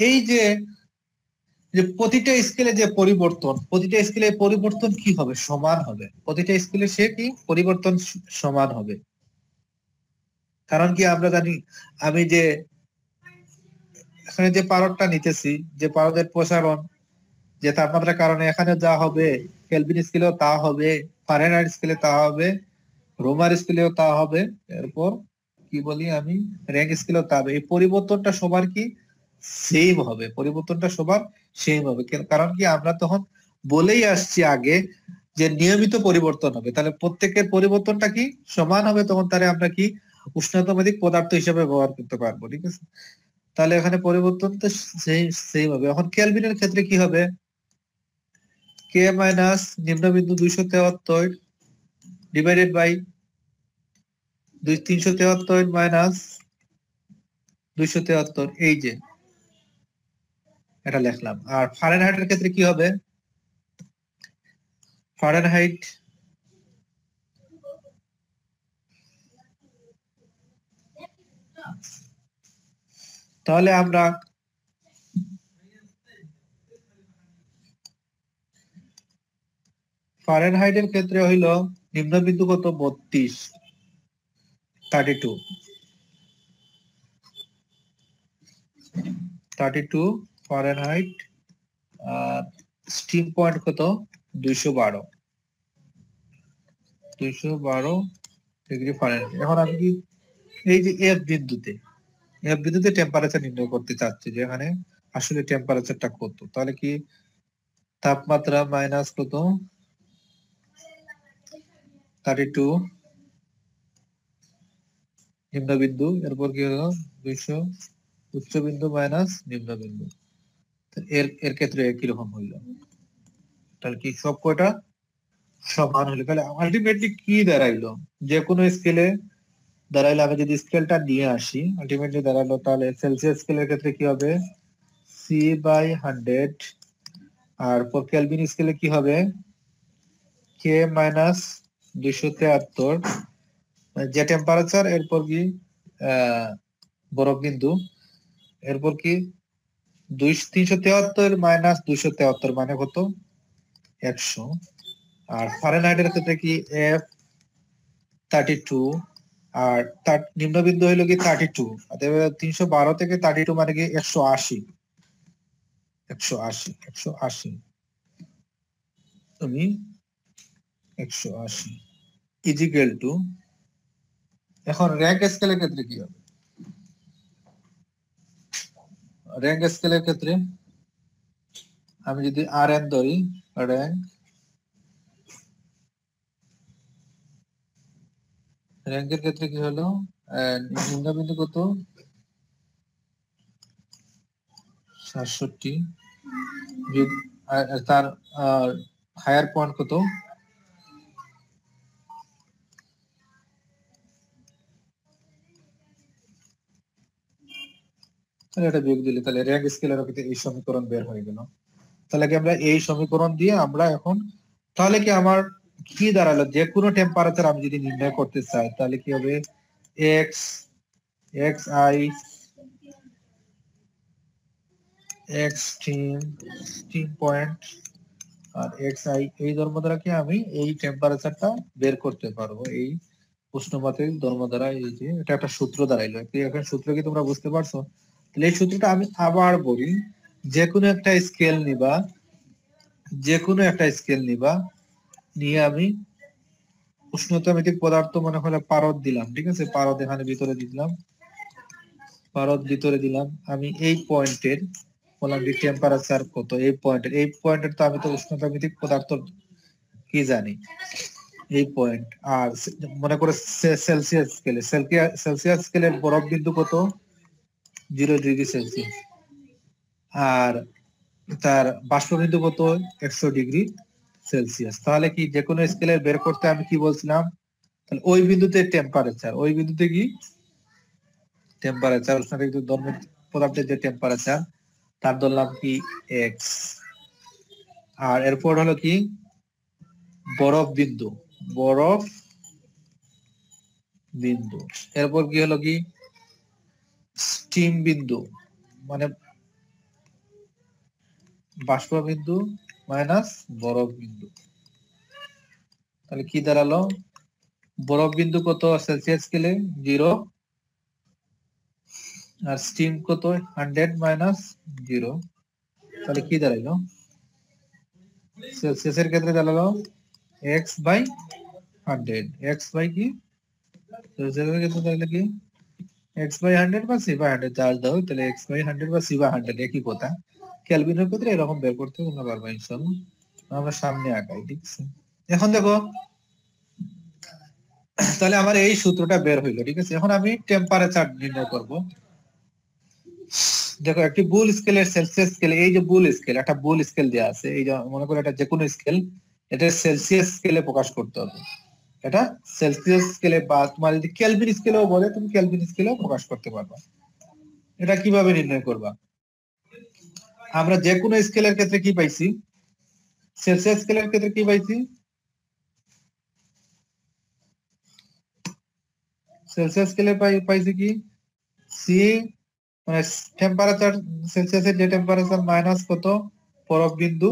এই যে প্রতিটা স্কেলে যে পরিবর্তন কি হবে, সমান হবে। প্রতিটা স্কেলে সে কি পরিবর্তন সমান হবে। কারণ কি আমরা জানি, আমি যে এখানে যে পারদটা নিতেছি, যে পারদের প্রসারণ যে তাপমাত্রার কারণে এখানে যা হবে, কেলভিন স্কেলেও তা হবে, ফারেনহাইট স্কেলে তা হবে, রোমার স্কেলেও তা হবে, এরপর কি বলি আমি র্যাঙ্ক স্কেলেও তা হবে। এই পরিবর্তনটা সবার কি সেম হবে, কারণ কি আমরা তখন বলেই আসছি আগে যে নিয়মিত পরিবর্তন হবে, তাহলে প্রত্যেকের পরিবর্তনটা কি সমান হবে, তখন তাহলে আমরা কি উষ্ণতামাত্রিক পদার্থ হিসেবে ব্যবহার করতে পারবো, ঠিক আছে? তাহলে এখানে পরিবর্তন তো সেম হবে। এখন কেলভিনের ক্ষেত্রে কি হবে, কে মাইনাস নিম্নবিন্দু 273 ডিভাইডেড বাই 373 মাইনাস 273, এই যে এটা লিখলাম। আর ফারেনহাইটের ক্ষেত্রে কি হবে, ফারেনহাইট তাহলে আমরা ফারেনহাইটের ক্ষেত্রে হইল নিম্নবিন্দু কত 32, 32 ফারেনহাইট, আর স্টিম পয়েন্ট কত 212 ডিগ্রি ফারেনহাইট। এখন আমি কি এই যে এফ বিন্দুতে টেম্পারেচার নির্ণয় করতে চাচ্ছি, যে এখানে আসলে টেম্পারেচারটা কত, তাহলে কি তাপমাত্রা মাইনাস কত 32 নিম্নবিন্দু, এরপর কি হলো 200 উচ্চবিন্দু মাইনাস নিম্নবিন্দু। এর ক্ষেত্রে কিরকম হইলো, তাহলে কি সব কয়টা সমান হলো, তাহলে আলটিমেটলি কি দাঁড়াইলো, যে কোনো স্কেলে দাঁড়াইলে আমি যদি স্কেলটা নিয়ে আসি আলটিমেটলি দাঁড়ালো, তাহলে সেলসিয়াস স্কেলের ক্ষেত্রে কি হবে C/100, আর ফর কেলভিন স্কেলে কি হবে K-273, যে টেম্পারেচার, এরপর কি বরফ বিন্দু, এরপর কি 373 মাইনাস 273 মানে কত 100, আর ফারেনহাইটের ক্ষেত্রে কি F32, আর তার নিম্নবিন্দু হইলো কি 32, 312 থেকে 32 মানে কি 180 তুমি 180 ইজিক্যাল টু, এখন র্যাঙ্ক স্কেলের ক্ষেত্রে কি হবে, র্যাঙ্ক স্কেলের ক্ষেত্রে আমি যদি Rn ধরি, র্যাঙ্কের ক্ষেত্রে কি হলো নিম্নবিন্দু কত 67, তার হায়ার পয়েন্ট কত তাহলে এটা বিয়োগ দিলে তাহলে র্যাঙ্ক স্কেলের ক্ষেত্রে এই সমীকরণ বের হয়ে গেল। তাহলে কি আমরা এই সমীকরণ দিয়ে আমরা এখন, তাহলে কি আমার কি দাঁড়ালো, যে কোনো টেম্পারেচার আমি যদি নির্ণয় করতে চাই তাহলে কি হবে x i x steam point আর এক্স আই, এই ধর্ম দ্বারা কি আমি এই টেম্পারেচারটা বের করতে পারবো, এই উষ্ণমাত্রিক ধর্ম দ্বারা। এই যে এটা একটা সূত্র দাঁড়াইলো, এখানে সূত্র কি তোমরা বুঝতে পারছো? তাহলে এই সূত্রটা আমি আবার বলি, যে কোনো একটা স্কেল নিবা, নিয়ে আমি উষ্ণতামিতিক পদার্থ মনে হলে পারদ দিলাম, ঠিক আছে, পারদ এখানে ভিতরে দিলাম, আমি এই পয়েন্টের বললাম যে টেম্পারেচার কত, এই পয়েন্টের তো আমি তো উষ্ণতামিতিক পদার্থ কি জানি এই পয়েন্ট, আর মনে করে সেলসিয়াস স্কেলের বরফ বিন্দু কত 0 ডিগ্রি সেলসিয়াস, আর তার বাষ্পবিন্দু কত 100 ডিগ্রি সেলসিয়াস। তাহলে কি যে কোনো স্কেলের বের করতে আমি কি বলছিলাম, তাহলে ওই বিন্দুতে কি টেম্পারেচার উষ্ণতামিতিক ধর্মের পদার্থের যে টেম্পারেচার তার ধরলাম কি এক্স, আর এরপর হলো কি বরফ বিন্দু, এরপর কি হলো কি স্টিম বিন্দু মানে বাষ্প বিন্দু মাইনাস বরফ বিন্দু। তাহলে কি দাঁড়ালো, বরফ বিন্দু কত সেলসিয়াস স্কেলে 0, আর স্টিম কত 100 মাইনাস 0, তাহলে কি দাঁড়াইলো সেলসিয়াসের ক্ষেত্রে দাঁড়ালো x/100, এক্স বাই কি সেলসিয়াসের ক্ষেত্রে দাঁড়ালো কি x/100 বা c/100 চার্জ দাও, তাহলে x/100 বা c/100 একই কথা। কেলভিনের ক্ষেত্রে এরকম বের করতে তোমরা পারবে ইনশাআল্লাহ। আমরা সামনে আগাই, ঠিক আছে। এখন দেখো, তাহলে আমার এই সূত্রটা বের হইলো, ঠিক আছে। এখন আমি টেম্পারেচার নির্ণয় করব। দেখো একটি বুল স্কেলের সেলসিয়াস স্কেলে, এই যে একটা বুল স্কেল দেওয়া আছে, এই যে মনে করো এটা যে কোনো স্কেল, এটা সেলসিয়াস স্কেলে প্রকাশ করতে হবে, এটা সেলসিয়াস স্কেলে, বা তোমার যদি কেলভিন স্কেলেও বলে তুমি কেলভিন স্কেলেও প্রকাশ করতে পারবা। এটা কিভাবে নির্ণয় করবা, আমরা যে কোনো স্কেলের ক্ষেত্রে কি পাইছি, সেলসিয়াস স্কেলের ক্ষেত্রে কি পাইছি, সেলসিয়াস স্কেলে পাইছি কি সি, মানে টেম্পারেচার সেলসিয়াসের যে টেম্পারেচার মাইনাস কত বরফ বিন্দু,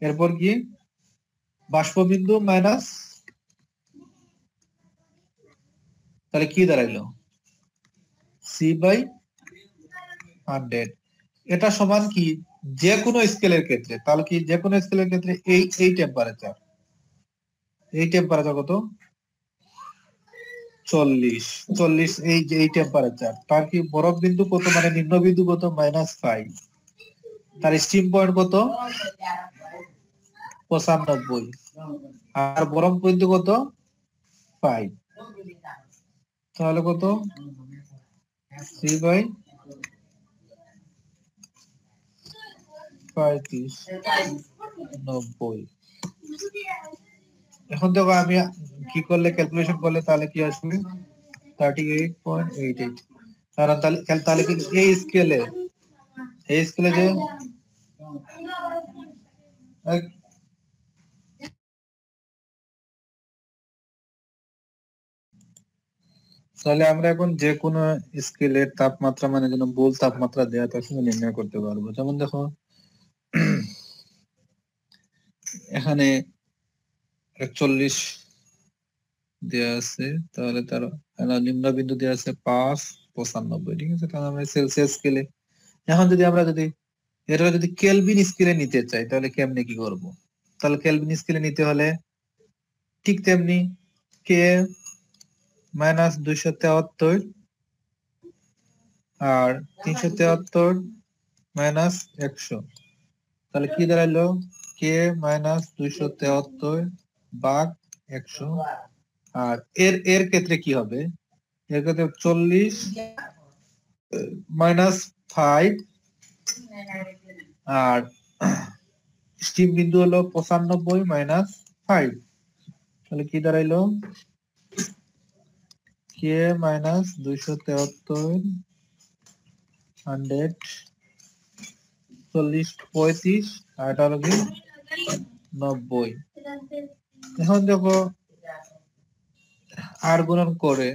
এরপর কি বাষ্প বিন্দু মাইনাস, তাহলে কি দাঁড়াইলো C/100। এটা সমান কি যে কোনো স্কেলের ক্ষেত্রে, তাহলে কি যে কোনো স্কেলের ক্ষেত্রে এই টেম্পারেচার, কত 40, এই টেম্পারেচার, তার কি বরফ বিন্দু কত, মানে নিম্ন বিন্দু কত -5, তার স্টিম পয়েন্ট কত 95, আর বরফ বিন্দু কত 5, তাহলে কত 3/35, 90। এখন দেখো আমি কি করলে, ক্যালকুলেশন করলে তাহলে কি আসবে 38.88, কারণ তাহলে কি এই স্কেলে যে তাহলে আমরা এখন যে কোনো স্কেলের তাপমাত্রা, মানে যেন মূল তাপমাত্রা দেয়া তার সঙ্গে নির্ণয় করতে পারবো। যেমন দেখো এখানে 41 দেয়া আছে, তাহলে তার নিম্ন বিন্দু দেয়া আছে 5.95, ঠিক আছে। তাহলে আমরা সেলসিয়াস স্কেলে, এখন এটা যদি কেলভিন স্কেলে নিতে চাই তাহলে কেমনে কি করব? তাহলে কেলভিন স্কেলে নিতে হলে ঠিক তেমনি কে -273 আর 373 -100, তাহলে কি দাঁড়াইলো কে -273 ভাগ 100। আর এর ক্ষেত্রে কি হবে, এর ক্ষেত্রে 40 -5, আর স্টিম বিন্দু হলো 95 -5, তাহলে কি দাঁড়াইলো কে -273 100 40 35, আর এটা হলো কি 90। এখন দেখো আর গুণন করে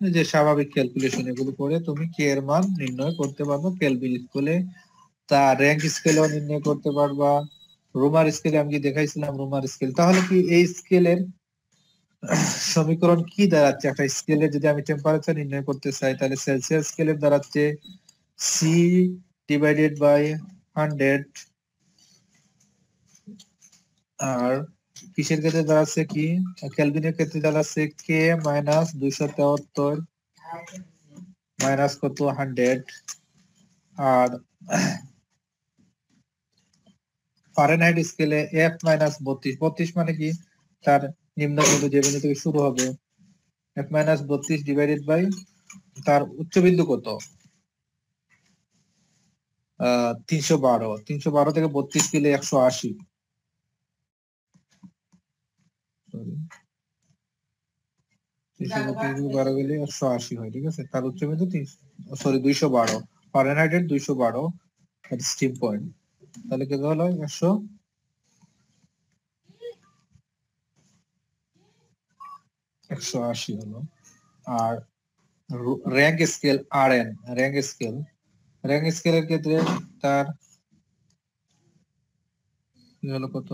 যে স্বাভাবিক ক্যালকুলেশন এগুলো করে তুমি কে এর মান নির্ণয় করতে পারবে কেলভিন স্কেলে, তা র্যাঙ্ক স্কেলেও নির্ণয় করতে পারবা, রোমার স্কেলে আমি দেখাইছিলাম রোমার স্কেল। তাহলে কি এই স্কেলের সমীকরণ কি দাঁড়াচ্ছে, একটা স্কেলে যদি আমি টেম্পারেচার নির্ণয় করতে চাই তাহলে সেলসিয়াস স্কেলের দাঁড়াচ্ছে C/100, আর কিসের ক্ষেত্রে দাঁড়াচ্ছে কি কেলভিনের ক্ষেত্রে দাঁড়াচ্ছে কে -273 মাইনাস কত 100, আর ফারেনহাইট স্কেলে F-32, মানে কি তার নিম্ন বিন্দু যে বিন্দু থেকে শুরু হবে, F-32 ডিভাইডেড বাই তার উচ্চ বিন্দু কত 312 থেকে 32 গেলে 180, 312 গেলে 180 হয়, ঠিক আছে। তার উচ্চ বিন্দু 212, ফারেনহাইটের 212 স্টিম পয়েন্ট, তাহলে কত হলো 180 হলো। আর র্যাঙ্ক স্কেল RN, র্যাঙ্ক স্কেলের ক্ষেত্রে তার কি হলো কত,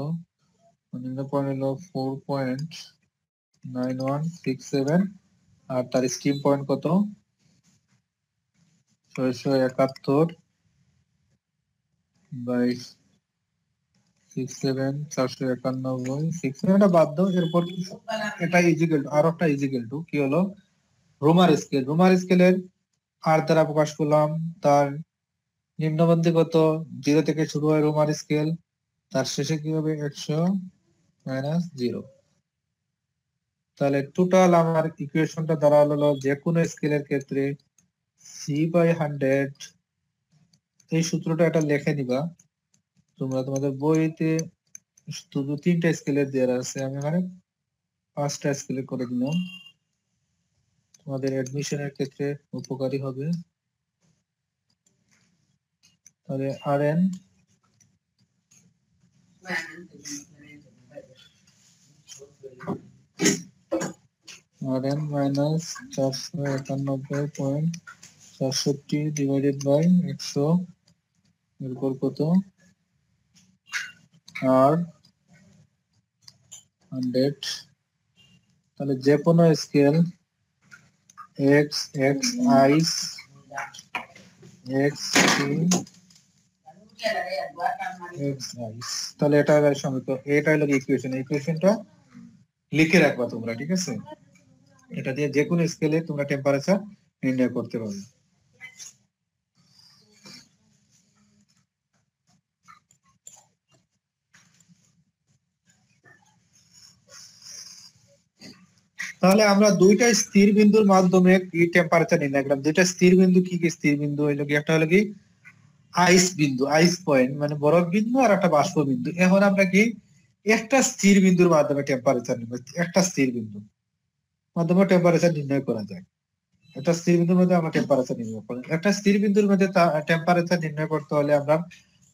নিম্ন পয়েন্ট হলো 4.9167, আর তার স্টিম পয়েন্ট কত 671 বাই 67, 491, 67 এটা বাদ দাও, এরপর এটা ইজিক্যাল টু আর একটা ইজিক্যাল টু কি হলো রোমার স্কেলের আর দ্বারা প্রকাশ করলাম তার নিম্নবন্ধী কত 0 থেকে শুরু হয় রোমার স্কেল, তার শেষে কি হবে 100 - 0। তাহলে টোটাল আমার ইকুয়েশনটা দাঁড়ালো যে কোনো স্কেলের ক্ষেত্রে C/100, এই সূত্রটা এটা লিখে নিবা তোমরা, তোমাদের বইতে শুধু 3টা স্কেলের দেওয়া আছে, আমি এখানে 5টা স্কেলে করে দিলাম, তোমাদের অ্যাডমিশনের ক্ষেত্রে উপকারী হবে। তাহলে RN মাইনাস 491.64 ডিভাইডেড বাই 100, এরপর কত আর 100, তাহলে যে কোনো scale x T X I, তাহলে এটা সমীকরণ, এটা হলো ইকুয়েশন। ইকুয়েশনটা লিখে রাখবা তোমরা, ঠিক আছে? এটা দিয়ে যে কোনো স্কেলে তোমরা টেম্পারেচার নির্ণয় করতে পারবে। তাহলে আমরা দুইটা স্থির বিন্দুর মাধ্যমে কি টেম্পারেচার নির্ণয় করলাম। দুইটা স্থির বিন্দু কি কি স্থির বিন্দু হইলো কি, একটা হলো কি আইস বিন্দু, আইস পয়েন্ট মানে বরফ বিন্দু, আর একটা বাষ্প বিন্দু। এখন আমরা কি একটা স্থির বিন্দুর মাধ্যমে টেম্পারেচার নির্ণয়, একটা স্থির বিন্দু মাধ্যমে টেম্পারেচার নির্ণয় করা যায়। একটা স্থির বিন্দুর মধ্যে আমরা টেম্পারেচার নির্ণয় করি। একটা স্থির বিন্দুর মধ্যে টেম্পারেচার নির্ণয় করতে হলে আমরা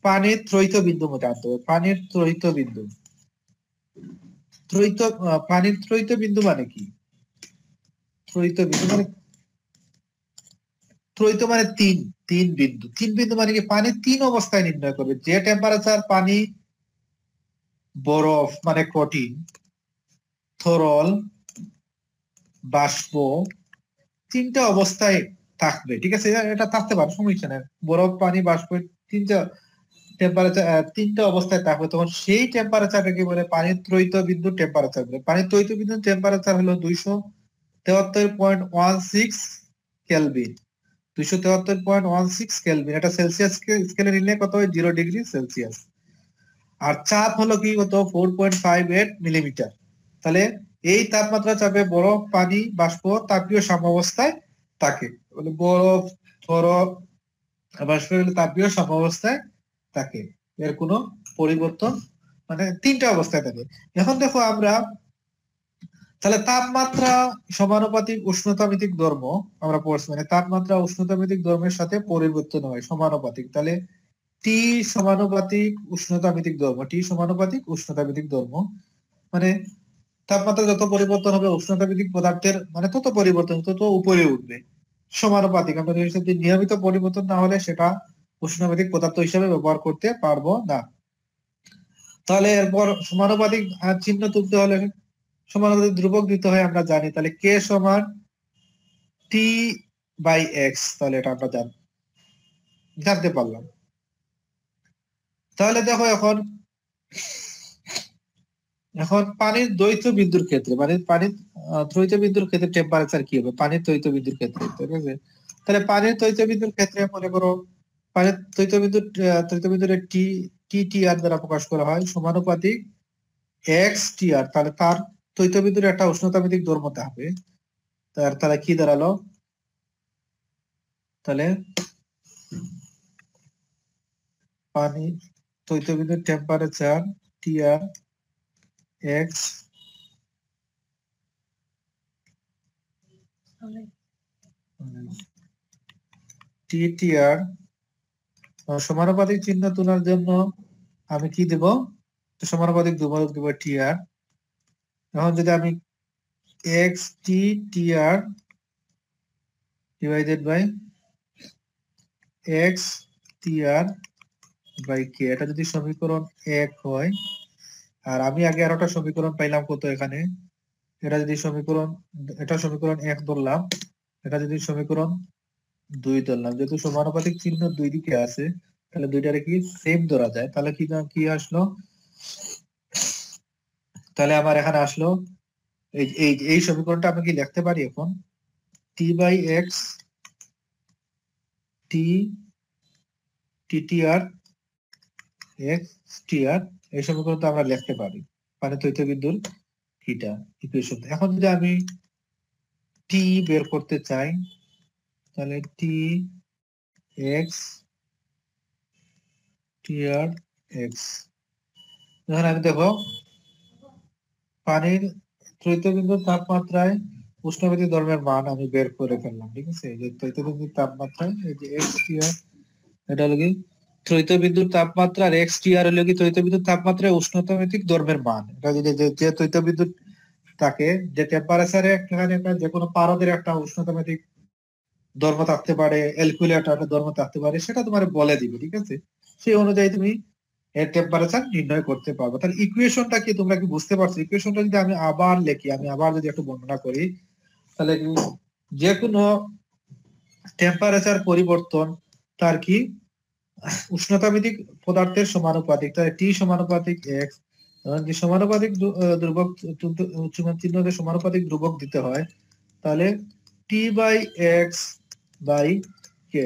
পানির ত্রৈত বিন্দু মধ্যে আনতে হবে। পানির ত্রৈত বিন্দু, ত্রৈত পানির ত্রৈত বিন্দু মানে কি? ত্রৈত বিন্দু মানে, ত্রৈত মানে তিন, তিন বিন্দু। তিন বিন্দু মানে কি পানি তিন অবস্থায় নির্ণয় করবে। যে টেম্পারেচার পানি বরফ মানে কঠিন, তরল, বাষ্প, তিনটা অবস্থায় থাকবে, ঠিক আছে? এটা থাকতে পারে, সমস্যা নেই। বরফ, পানি, বাষ্প, তিনটা টেম্পারেচার, তিনটা অবস্থায় থাকবে, তখন সেই টেম্পারেচারটাকে বলে পানির ত্রৈত বিন্দু টেম্পারেচার বলে। পানির ত্রৈত বিন্দুর টেম্পারেচার হলো 273.16 কেলভিন। 273.16 কেলভিন, এটা সেলসিয়াস স্কেলে নিলে কত হয়? 0°C। আর চাপ হলো কি কত? 4.58 মিলিমিটার। তাহলে এই তাপমাত্রা চাপে বরফ, পানি, বাষ্প তাপীয় সাম্যাবস্থায় থাকে। বরফ, তরল, বাষ্প তাপীয় সাম্যাবস্থায় থাকে, এর কোনো পরিবর্তন, মানে তিনটা অবস্থায় থাকে। এখন দেখো আমরা তাহলে তাপমাত্রা সমানুপাতিক উষ্ণতামিতিক ধর্ম আমরা পড়ছি, মানে তাপমাত্রা উষ্ণতামিতিক ধর্মের সাথে পরিবর্তন হয় সমানুপাতিক। তাহলে টি সমানুপাতিক উষ্ণতামিতিক ধর্ম, টি সমানুপাতিক উষ্ণতামিতিক ধর্ম মানে তাপমাত্রা যত পরিবর্তন হবে উষ্ণতামিতিক পদার্থের মানে তত পরিবর্তন, তত উপরে উঠবে। সমানুপাতিক, আমরা নিয়মিত পরিবর্তন না হলে সেটা উষ্ণতামিতিক পদার্থ হিসেবে ব্যবহার করতে পারবো না। তাহলে এরপর সমানুপাতিক চিহ্ন তুলতে হলে সমানুপাতিক ধ্রুবক দিতে হয়, আমরা জানি। তাহলে কে সমান টি বাই এক্স, তাহলে এটা আমরা জানতে পারলাম। তাহলে দেখো এখন এখন পানির দ্বৈত বিন্দুর ক্ষেত্রে, মানে পানির দ্বৈত বিন্দুর ক্ষেত্রে টেম্পারেচার কি হবে পানির দ্বৈত বিন্দুর ক্ষেত্রে, ঠিক আছে? তাহলে পানির দ্বৈত বিন্দুর ক্ষেত্রে মনে করো পানির দ্বৈত বিন্দুর টি টি টি আর দ্বারা প্রকাশ করা হয় সমানুপাতিক এক্স টি আর। তাহলে তার দ্বৈত বিন্দুর একটা উষ্ণতামিতিক ধর্ম হবে। তাহলে কি দাঁড়ালো? তাহলে পানি দ্বৈত বিন্দুর টেম্পারেচার টি আর এক্স টি টি আর সমানুপাতিক চিহ্ন তোলার জন্য আমি কি দেব? সমানুপাতিক ধ্রুবক দেব টি আর। এখন যদি আমি x T T R divided by x T R by K, এটা যদি সমীকরণ 1 হয়, আর আমি আগে আর একটা সমীকরণ পাইলাম কত এখানে, এটা যদি সমীকরণ, এটা সমীকরণ 1 ধরলাম, এটা যদি সমীকরণ 2 ধরলাম, যেহেতু সমানুপাতিক চিহ্ন দুই দিকে আছে তাহলে দুইটারে কি সেম ধরা যায়। তাহলে কি কি আসলো? তাহলে আমার এখানে আসলো এই সমীকরণটা আমি কি লিখতে পারি এখন? T by x T T T R x T R, এই সমীকরণটা আমরা লিখতে পারি মানে দ্বৈত বিন্দুর থিটা ইকুয়েশন। এখন যদি আমি টি বের করতে চাই তাহলে T X T R x, এখন আমি দেখো পানির দ্বৈত বিন্দুর তাপমাত্রায় উষ্ণগতিক ধর্মের মান আমি বের করে ফেললাম, ঠিক আছে? যে দ্বৈত বিন্দুর তাপমাত্রায় এই যে এক্স টি আর, এটা হলো কি দ্বৈত বিন্দুর তাপমাত্রা, আর এক্স টি আর হলো কি দ্বৈত বিন্দুর তাপমাত্রায় উষ্ণতামিতিক ধর্মের মান। এটা যদি যে দ্বৈত বিদ্যুৎ থাকে, যে টেম্পারেচারে এখানে একটা যে কোনো পারদের একটা উষ্ণতামিতিক ধর্ম থাকতে পারে, অ্যালকুলেটর একটা ধর্ম থাকতে পারে, সেটা তোমার বলে দিবে, ঠিক আছে? সেই অনুযায়ী তুমি এর টেম্পারেচার নির্ণয় করতে পারবে। তাহলে ইকুয়েশনটা কি তোমরা কি বুঝতে পারছো? ইকুয়েশনটা যদি আমি আবার লিখি, আমি আবার যদি একটু বর্ণনা করি, তাহলে যে কোনো টেম্পারেচার পরিবর্তন তার কি উষ্ণতাভিত্তিক পদার্থের সমানুপাতিক, তাহলে টি সমানুপাতিক এক্স, যে সমানুপাতিক ধ্রুবক চিহ্ন দিয়ে সমানুপাতিক ধ্রুবক দিতে হয়, তাহলে টি বাই এক্স বাই কে।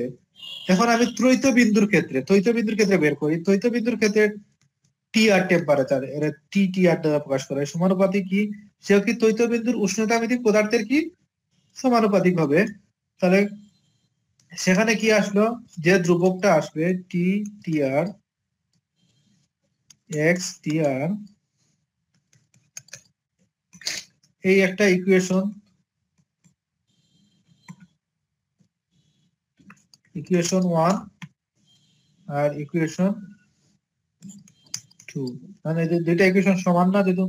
এখন আমি ত্রৈত বিন্দুর ক্ষেত্রে বের করি। ত্রৈত বিন্দুর ক্ষেত্রে টি আর টেম্পারেচার, এর টি আর দ্বারা প্রকাশ করা হয়। সমানুপাতিক কি, সেও কি ত্রৈত বিন্দুর উষ্ণতাভিত্তিক পদার্থের কি সমানুপাতিক হবে। তাহলে সেখানে কি আসলো, যে ধ্রুবকটা আসবে টি T R x T R, এই একটা ইকুয়েশন ওয়ান আর ইকুয়েশন টু, মানে দুইটা ইকুয়েশন সমান না, যেহেতু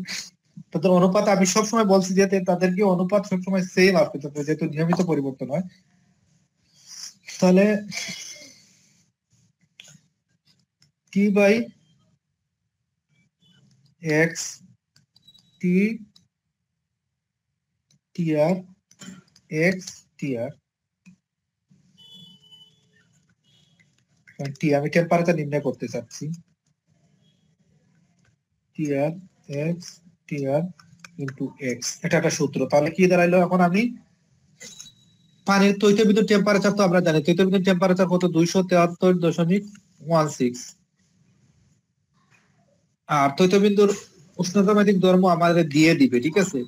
তাদের অনুপাত আমি সবসময় বলছি যে তাদেরকে অনুপাত সবসময় সেম আসবে, যেহেতু নিয়মিত পরিবর্তন হয়। তাহলে T by x T T R x T R T, আমি টেম্পারেচার নির্ণয় করতে চাচ্ছি, T R x T R into x, এটা একটা সূত্র। তাহলে কি দাঁড়াইলো, এখন আমি পানির তৈত বিন্দুর টেম্পারেচার তো আমরা জানি, তৈত বিন্দুর টেম্পারেচার কত, 273.16, আর তৈত বিন্দুর উষ্ণতামাত্রিক ধর্ম আমাদের দিয়ে দিবে, ঠিক আছে।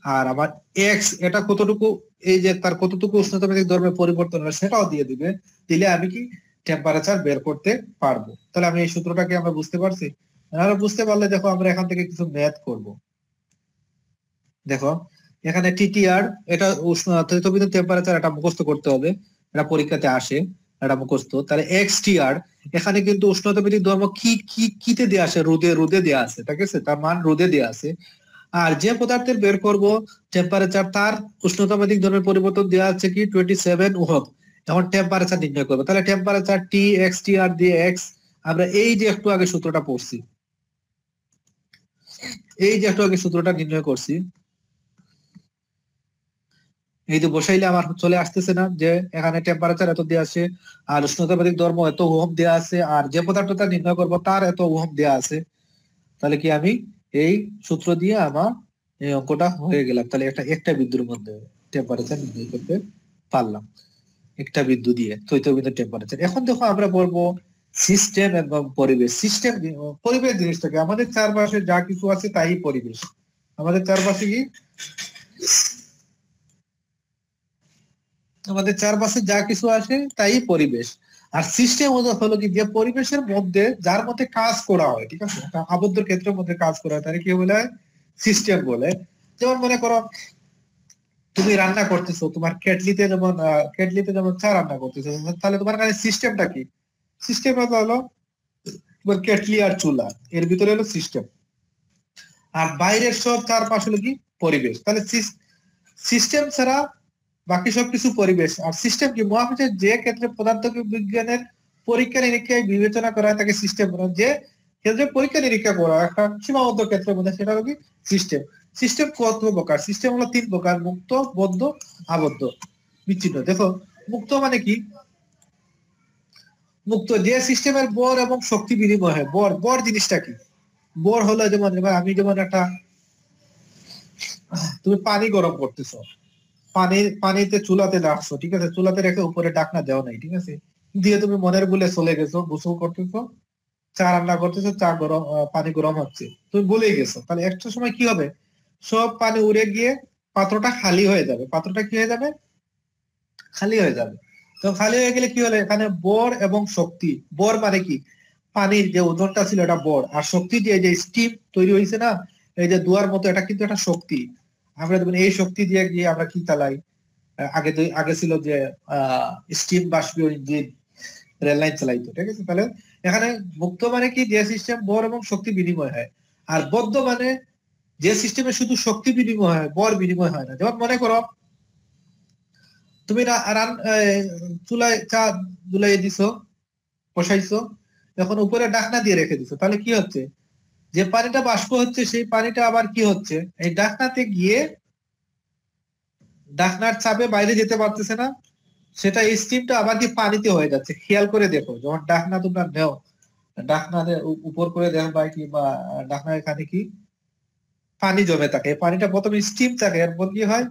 আর আমার এক্স এটা কতটুকু, এই যে তার কতটুকু উষ্ণতামাত্রিক ধর্মের পরিবর্তন হয় সেটাও দিয়ে দিবে, দিলে আমি কি টেম্পারেচার বের করতে পারবো। তাহলে আমি এই সূত্রটাকে আমরা বুঝতে পারছি। আমরা বুঝতে পারলে দেখো আমরা এখান থেকে কিছু ম্যাথ করব। দেখো এখানে টিটিআর, এটা উষ্ণ তৈত বিন্দুর টেম্পারেচার, এটা মুখস্থ করতে হবে, এটা পরীক্ষাতে আসে, এটা মুখস্থ। তাহলে এক্সটিআর, এখানে কিন্তু উষ্ণতাভিত্তিক ধর্ম কি কি কিতে দেয়া আছে, রোদে দেয়া আছে, ঠিক আছে, তার মান রোদে দেয়া আছে। আর যে পদার্থের বের করব টেম্পারেচার, তার উষ্ণতাভিত্তিক ধর্মের পরিবর্তন দেওয়া আছে কি 27 ওহম। এখন টেম্পারেচার নির্ণয় করবো, তাহলে টেম্পারেচার টি এক্স টি আর দিয়ে এক্স, আমরা এই যে একটু আগে সূত্রটা পড়ছি, এই যে একটু আগে সূত্রটা নির্ণয় করছি, এই যে বসাইলে আমার চলে আসতেছে না, যে এখানে টেম্পারেচার এত দেওয়া আছে, আর উষ্ণতাভিত্তিক ধর্ম এত ওহম দেওয়া আছে, আর যে পদার্থটা নির্ণয় করবো তার এত ওহম দেওয়া আছে। তাহলে কি আমি এই সূত্র দিয়ে আমার এই অঙ্কটা হয়ে গেলাম। তাহলে একটা বিন্দুর মধ্যে টেম্পারেচার নির্ণয় করতে পারলাম, একটা বিন্দু দিয়ে তৈত বিন্দুর টেম্পারেচার। এখন দেখো আমরা বলবো সিস্টেম এবং পরিবেশ। সিস্টেম, পরিবেশ জিনিসটাকে, আমাদের চারপাশে যা কিছু আছে তাই পরিবেশ। আমাদের চারপাশে কি, আমাদের চারপাশে যা কিছু আছে তাই পরিবেশ। আর সিস্টেম হলো কি, যে পরিবেশের মধ্যে যার মধ্যে কাজ করা হয়, ঠিক আছে, আবদ্ধ ক্ষেত্রের মধ্যে কাজ করা হয়, তাহলে কি বলে সিস্টেম বলে। যেমন মনে করো তুমি রান্না করতেছো, তোমার কেটলিতে যেমন চা রান্না করতেছো, তাহলে তোমার কাছে সিস্টেমটা কি, সিস্টেম হলো তোমার কেটলি আর চুলা, এর ভিতরে হলো সিস্টেম। আর বাইরের সব চারপাশ হলো কি পরিবেশ। তাহলে সিস্টেম ছাড়া বাকি সবকিছু পরিবেশ। আর সিস্টেম কি, মহাবিশ্বের যে ক্ষেত্রে পদার্থ বিজ্ঞানের পরীক্ষা নিরীক্ষায় বিবেচনা করা হয় তাকে সিস্টেম বলা হয়। যে ক্ষেত্রে পরীক্ষা নিরীক্ষা করা হয় একটা সীমাবদ্ধ ক্ষেত্রের মধ্যে, সেটা হলো কি সিস্টেম। সিস্টেম কত প্রকার, সিস্টেম হলো 3 প্রকার: মুক্ত, বদ্ধ, আবদ্ধ, বিচ্ছিন্ন। দেখো মুক্ত মানে কি, মুক্ত যে সিস্টেমের বর এবং শক্তি বিনিময় হয়। বর জিনিসটা কি, বর হলো যেমন আমি যেমন একটা, তুমি পানি গরম করতেছো, পানিতে চুলাতে রাখছো, ঠিক আছে, চুলাতে রেখে উপরে ঢাকনা দেওয়া নাই, ঠিক আছে, দিয়ে তুমি মনের বলে চলে গেছো, গোসল করতেছো, চা রান্না করতেছো, চা গরম, পানি গরম হচ্ছে, তুমি ভুলেই গেছো। তাহলে একটা সময় কি হবে, সব পানি উড়ে গিয়ে পাত্রটা খালি হয়ে যাবে। পাত্রটা কি হয়ে যাবে, খালি হয়ে যাবে। তো খালি হয়ে গেলে কি হলো, এখানে বর এবং শক্তি। বর মানে কি, পানির যে ওজনটা ছিল এটা বর, আর শক্তি দিয়ে যে স্টিম তৈরি হয়েছে না, এই যে দুয়ার মতো, এটা কিন্তু একটা শক্তি। আমরা দেখবেন এই শক্তি দিয়ে গিয়ে আমরা কি চালাই, আগে ছিল যে স্টিম বাষ্পীয় ইঞ্জিন, রেল লাইন চালাইতো, ঠিক আছে। তাহলে এখানে মুক্ত মানে কি, যে সিস্টেম বর এবং শক্তি বিনিময় হয়। আর বদ্ধ মানে যে সিস্টেমে শুধু শক্তি বিনিময় হয়, বর বিনিময় হয় না। যেমন মনে করো তুমি চুলায় চা দুলাই দিছো, বসাইছো, এখন উপরে ঢাকনা দিয়ে রেখে দিছো, তাহলে কি হচ্ছে, যে পানিটা বাষ্প হচ্ছে সেই পানিটা আবার কি হচ্ছে, এই ঢাকনাতে গিয়ে ঢাকনার চাপে বাইরে যেতে পারতেছে না, সেটা এই স্টিমটা আবার কি পানিতে হয়ে যাচ্ছে। খেয়াল করে দেখো, যখন ডাকনা তোমরা নেও, ডাকনা উপর করে দেখো বা কি বা ডাকনা এখানে কি পানি জমে থাকে, এই পানিটা প্রথমে স্টিম থাকে, এরপর কি হয়,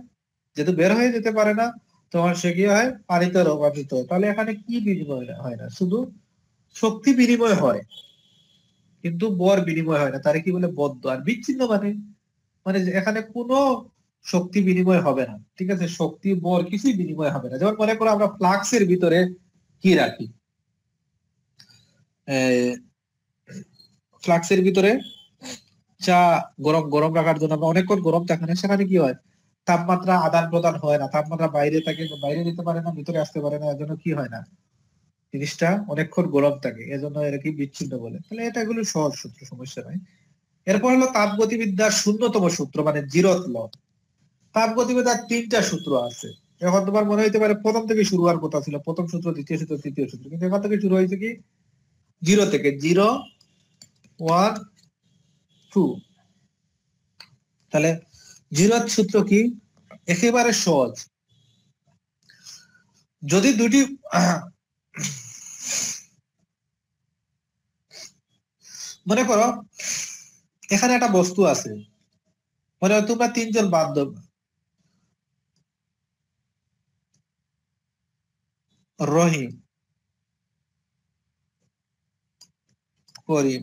যেহেতু বের হয়ে যেতে পারে না, তখন সে কি হয়, পানিতে রূপান্তরিত হয়। তাহলে এখানে কি বিনিময় হয় না, শুধু শক্তি বিনিময় হয়, কিন্তু বর বিনিময় হয় না। তারে কি বলে, বদ্ধ। আর বিচ্ছিন্ন মানে, মানে যে এখানে কোনো শক্তি বিনিময় হবে না, ঠিক আছে, শক্তি বর কিছুই বিনিময় হবে না। যেমন মনে করো আমরা ফ্লাক্সের ভিতরে কি রাখি, ফ্লাক্সের ভিতরে চা গরম গরম রাখার জন্য আমরা অনেকক্ষণ গরম থাকে না, সেখানে কি হয়, তাপমাত্রা আদান প্রদান হয় না, তাপমাত্রা বাইরে থাকে, বাইরে যেতে পারে না, ভিতরে আসতে পারে না, এর জন্য কি হয় না, জিনিসটা অনেকক্ষণ গরম থাকে, এজন্য এর কি বিচ্ছিন্ন বলে। তাহলে এটা এগুলো সহজ সূত্র, সমস্যা নাই। এরপর হলো তাপগতিবিদ্যার শূন্যতম সূত্র, মানে জিরোথ ল। তাপগতিবিদ্যার তিনটা সূত্র আছে। এখন তোমার মনে হইতে পারে প্রথম থেকে শুরু হওয়ার কথা ছিল, প্রথম সূত্র, দ্বিতীয় সূত্র, তৃতীয় সূত্র, কিন্তু এখান থেকে শুরু হয়েছে কি, জিরো থেকে, 0 1 2। তাহলে জিরোথ সূত্র কি, একেবারে সহজ। যদি দুটি মনে করো এখানে একটা বস্তু আছে, মনে হয় তোমরা তিনজন বান্ধব, রহিম, করিম,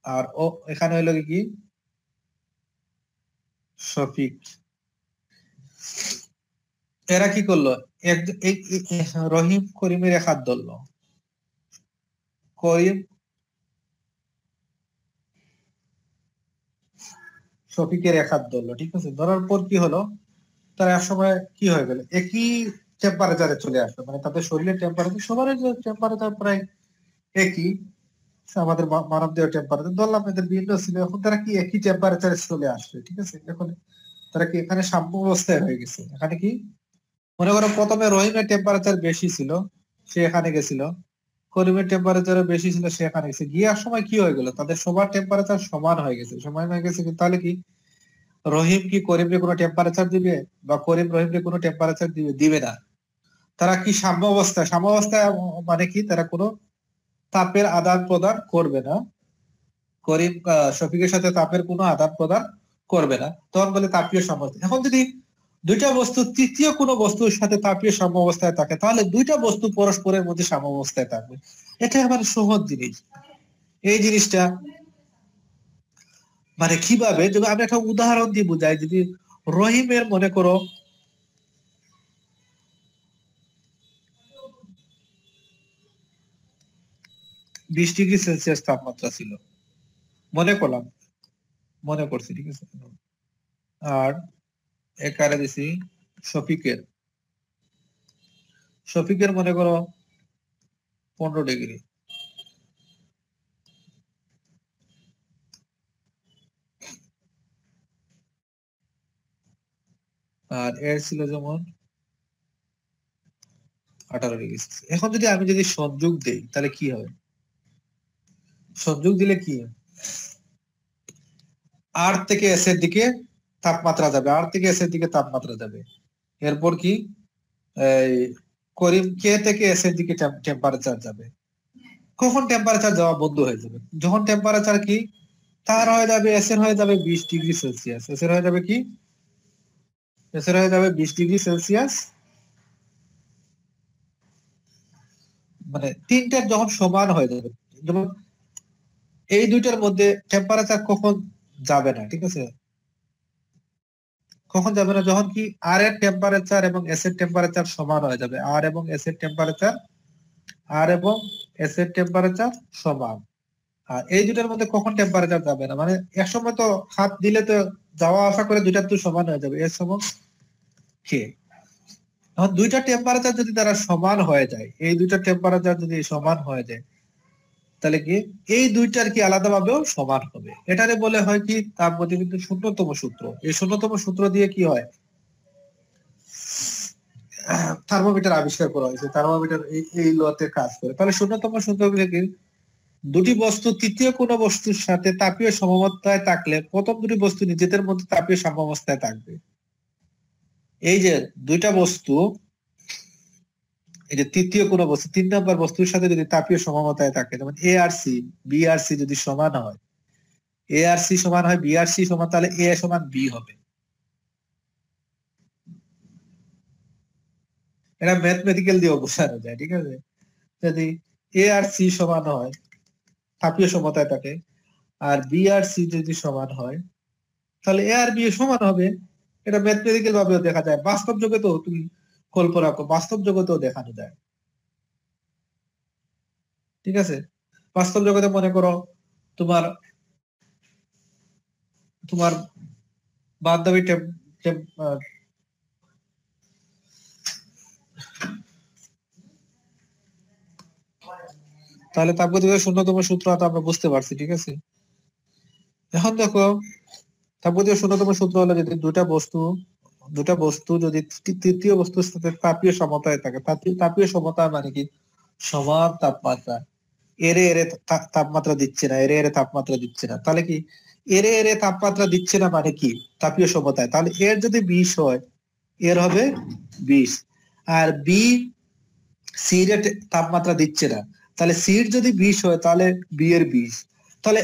আর ও এখানে হইলো কি, শফিক। এরা কি করলো, রহিম করিমের এক হাত ধরলো, করিম শফিকের এক হাত ধরলো, ঠিক আছে। ধরার পর কি হলো, তারা এক সময় কি হয়ে গেল, একই টেম্পারেচারে চলে আসলো, মানে তাদের শরীরের টেম্পারেচার, সবার টেম্পারেচার প্রায় একই, আমাদের মানব দেহ টেম্পারেচার ধরলাম এদের ভিন্ন ছিল, এখন তারা কি একই টেম্পারেচারে চলে আসবে, ঠিক আছে। এখন তারা কি এখানে সাম্য অবস্থায় হয়ে গেছে। এখানে কি, মনে করো প্রথমে রহিমের টেম্পারেচার বেশি ছিল, সে এখানে গেছিল, করিমের টেম্পারেচার বেশি ছিল, সে এখানে গেছে, গিয়ার সময় কি হয়ে গেল, তাদের সবার টেম্পারেচার সমান হয়ে গেছে, সমান হয়ে গেছে। তাহলে কি রহিম কি করিমকে কোনো টেম্পারেচার দিবে, বা করিম রহিমকে কোনো টেম্পারেচার দিবে, দিবে না। তারা কি সাম্য অবস্থায়, সাম্য অবস্থায় মানে কি, তারা কোনো তাপের আদান প্রদান করবে না, করিম শফিকের সাথে তাপের কোনো আদান প্রদান করবে না, তখন বলে তাপীয় সাম্যাবস্থা। এখন যদি দুইটা বস্তু তৃতীয় কোনো বস্তুর সাথে তাপীয় সাম্যাবস্থায় থাকে, তাহলে দুইটা বস্তু পরস্পরের মধ্যে সাম্যাবস্থায় থাকবে। এটা আমার সহজ জিনিস। এই জিনিসটা মানে কিভাবে, যদি আমি একটা উদাহরণ দিয়ে বুঝাই, যদি রহিমের মনে করো 20 ডিগ্রি সেলসিয়াস তাপমাত্রা ছিল, মনে করলাম, মনে করছি, ঠিক আছে। আর একারে দিছি শফিকের, শফিকের মনে করো 15 ডিগ্রি, আর এর ছিল যেমন 18 ডিগ্রি। এখন যদি আমি যদি সংযোগ দেই, তাহলে কি হবে, সংযোগ দিলে কি, আর থেকে এস এর দিকে তাপমাত্রা যাবে, আর থেকে এস এর দিকে তাপমাত্রা যাবে। এরপর কি, এই করিম কে থেকে এস এর দিকে টেম্পারেচার যাবে। কখন টেম্পারেচার যাওয়া বন্ধ হয়ে যাবে, যখন টেম্পারেচার কি, তার হয়ে যাবে, এস এর হয়ে যাবে 20 ডিগ্রি সেলসিয়াস, এস এর হয়ে যাবে কি, এস এর হয়ে যাবে 20 ডিগ্রি সেলসিয়াস। মানে তিনটার যখন সমান হয়ে যাবে, যেমন এই দুইটার মধ্যে টেম্পারেচার কখন যাবে না, ঠিক আছে, কখন যাবে না, যখন কি আর এর টেম্পারেচার এবং এস এর টেম্পারেচার সমান হয়ে যাবে, আর এবং এস এর টেম্পারেচার, আর এবং এস এর টেম্পারেচার সমান। আর এই দুটার মধ্যে কখন টেম্পারেচার যাবে না, মানে এক সময় তো হাত দিলে তো যাওয়া আসা করে দুইটার তো সমান হয়ে যাবে, এর সময় কে, এখন দুইটা টেম্পারেচার যদি তারা সমান হয়ে যায়, এই দুইটা টেম্পারেচার যদি সমান হয়ে যায়, তাহলে কি এই দুইটার কি আলাদা ভাবেও সমান হবে। এটারে বলে হয় কি, তাপগতিবিদ্যার শূন্যতম সূত্র। এই শূন্যতম সূত্র দিয়ে কি হয়, থার্মোমিটার আবিষ্কার করা হয়েছে, থার্মোমিটার এই লতে কাজ করে। তাহলে শূন্যতম সূত্র কি, দুটি বস্তু তৃতীয় কোনো বস্তুর সাথে তাপীয় সমবস্থায় থাকলে প্রথম দুটি বস্তু নিজেদের মধ্যে তাপীয় সাম্যাবস্থায় থাকবে। এই যে দুইটা বস্তু এই যে তৃতীয় কোন বস্তু 3 নম্বর বস্তুর সাথে যদি তাপীয় সমমতায় থাকে, যেমন এ আর সি বি আর সি যদি সমান হয়, এ আর সি সমান হয় বি আর সি সমান, তাহলে এ সমান বি হবে। এটা ম্যাথমেটিক্যাল দিয়ে বোঝানো যায়, ঠিক আছে। যদি এ আর সি সমান হয়, তাপীয় সমতায় থাকে, আর বি আর সি যদি সমান হয়, তাহলে এ আর বি সমান হবে। এটা ম্যাথমেটিক্যাল ভাবেও দেখা যায়, বাস্তব জগতেও তুমি কল্পনা করো, বাস্তব জগতেও দেখানো যায়, ঠিক আছে। বাস্তব জগতে মনে করো তোমার তোমার বান্ধবী তাহলে তাপগতিবেগের শূন্যতম সূত্র তো আমরা বুঝতে পারছি, ঠিক আছে। এখন দেখো তাপগতিবেগের শূন্যতম সূত্র হলো যদি দুটা বস্তু যদি তৃতীয় বস্তুর সাথে তাপীয় সমতায় থাকে, তাপীয় সমতা মানে কি, সমান তাপমাত্রা, এরে এরে তাপমাত্রা দিচ্ছে না, এরে এরে তাপমাত্রা দিচ্ছে না, তাহলে কি এরে এরে তাপমাত্রা দিচ্ছে না মানে কি তাপীয় সমতায়, তাহলে এর যদি 20 হয়, এর হবে 20। আর বি সি এর তাপমাত্রা দিচ্ছে না, তাহলে সির যদি 20 হয় তাহলে বি এর 20। তাহলে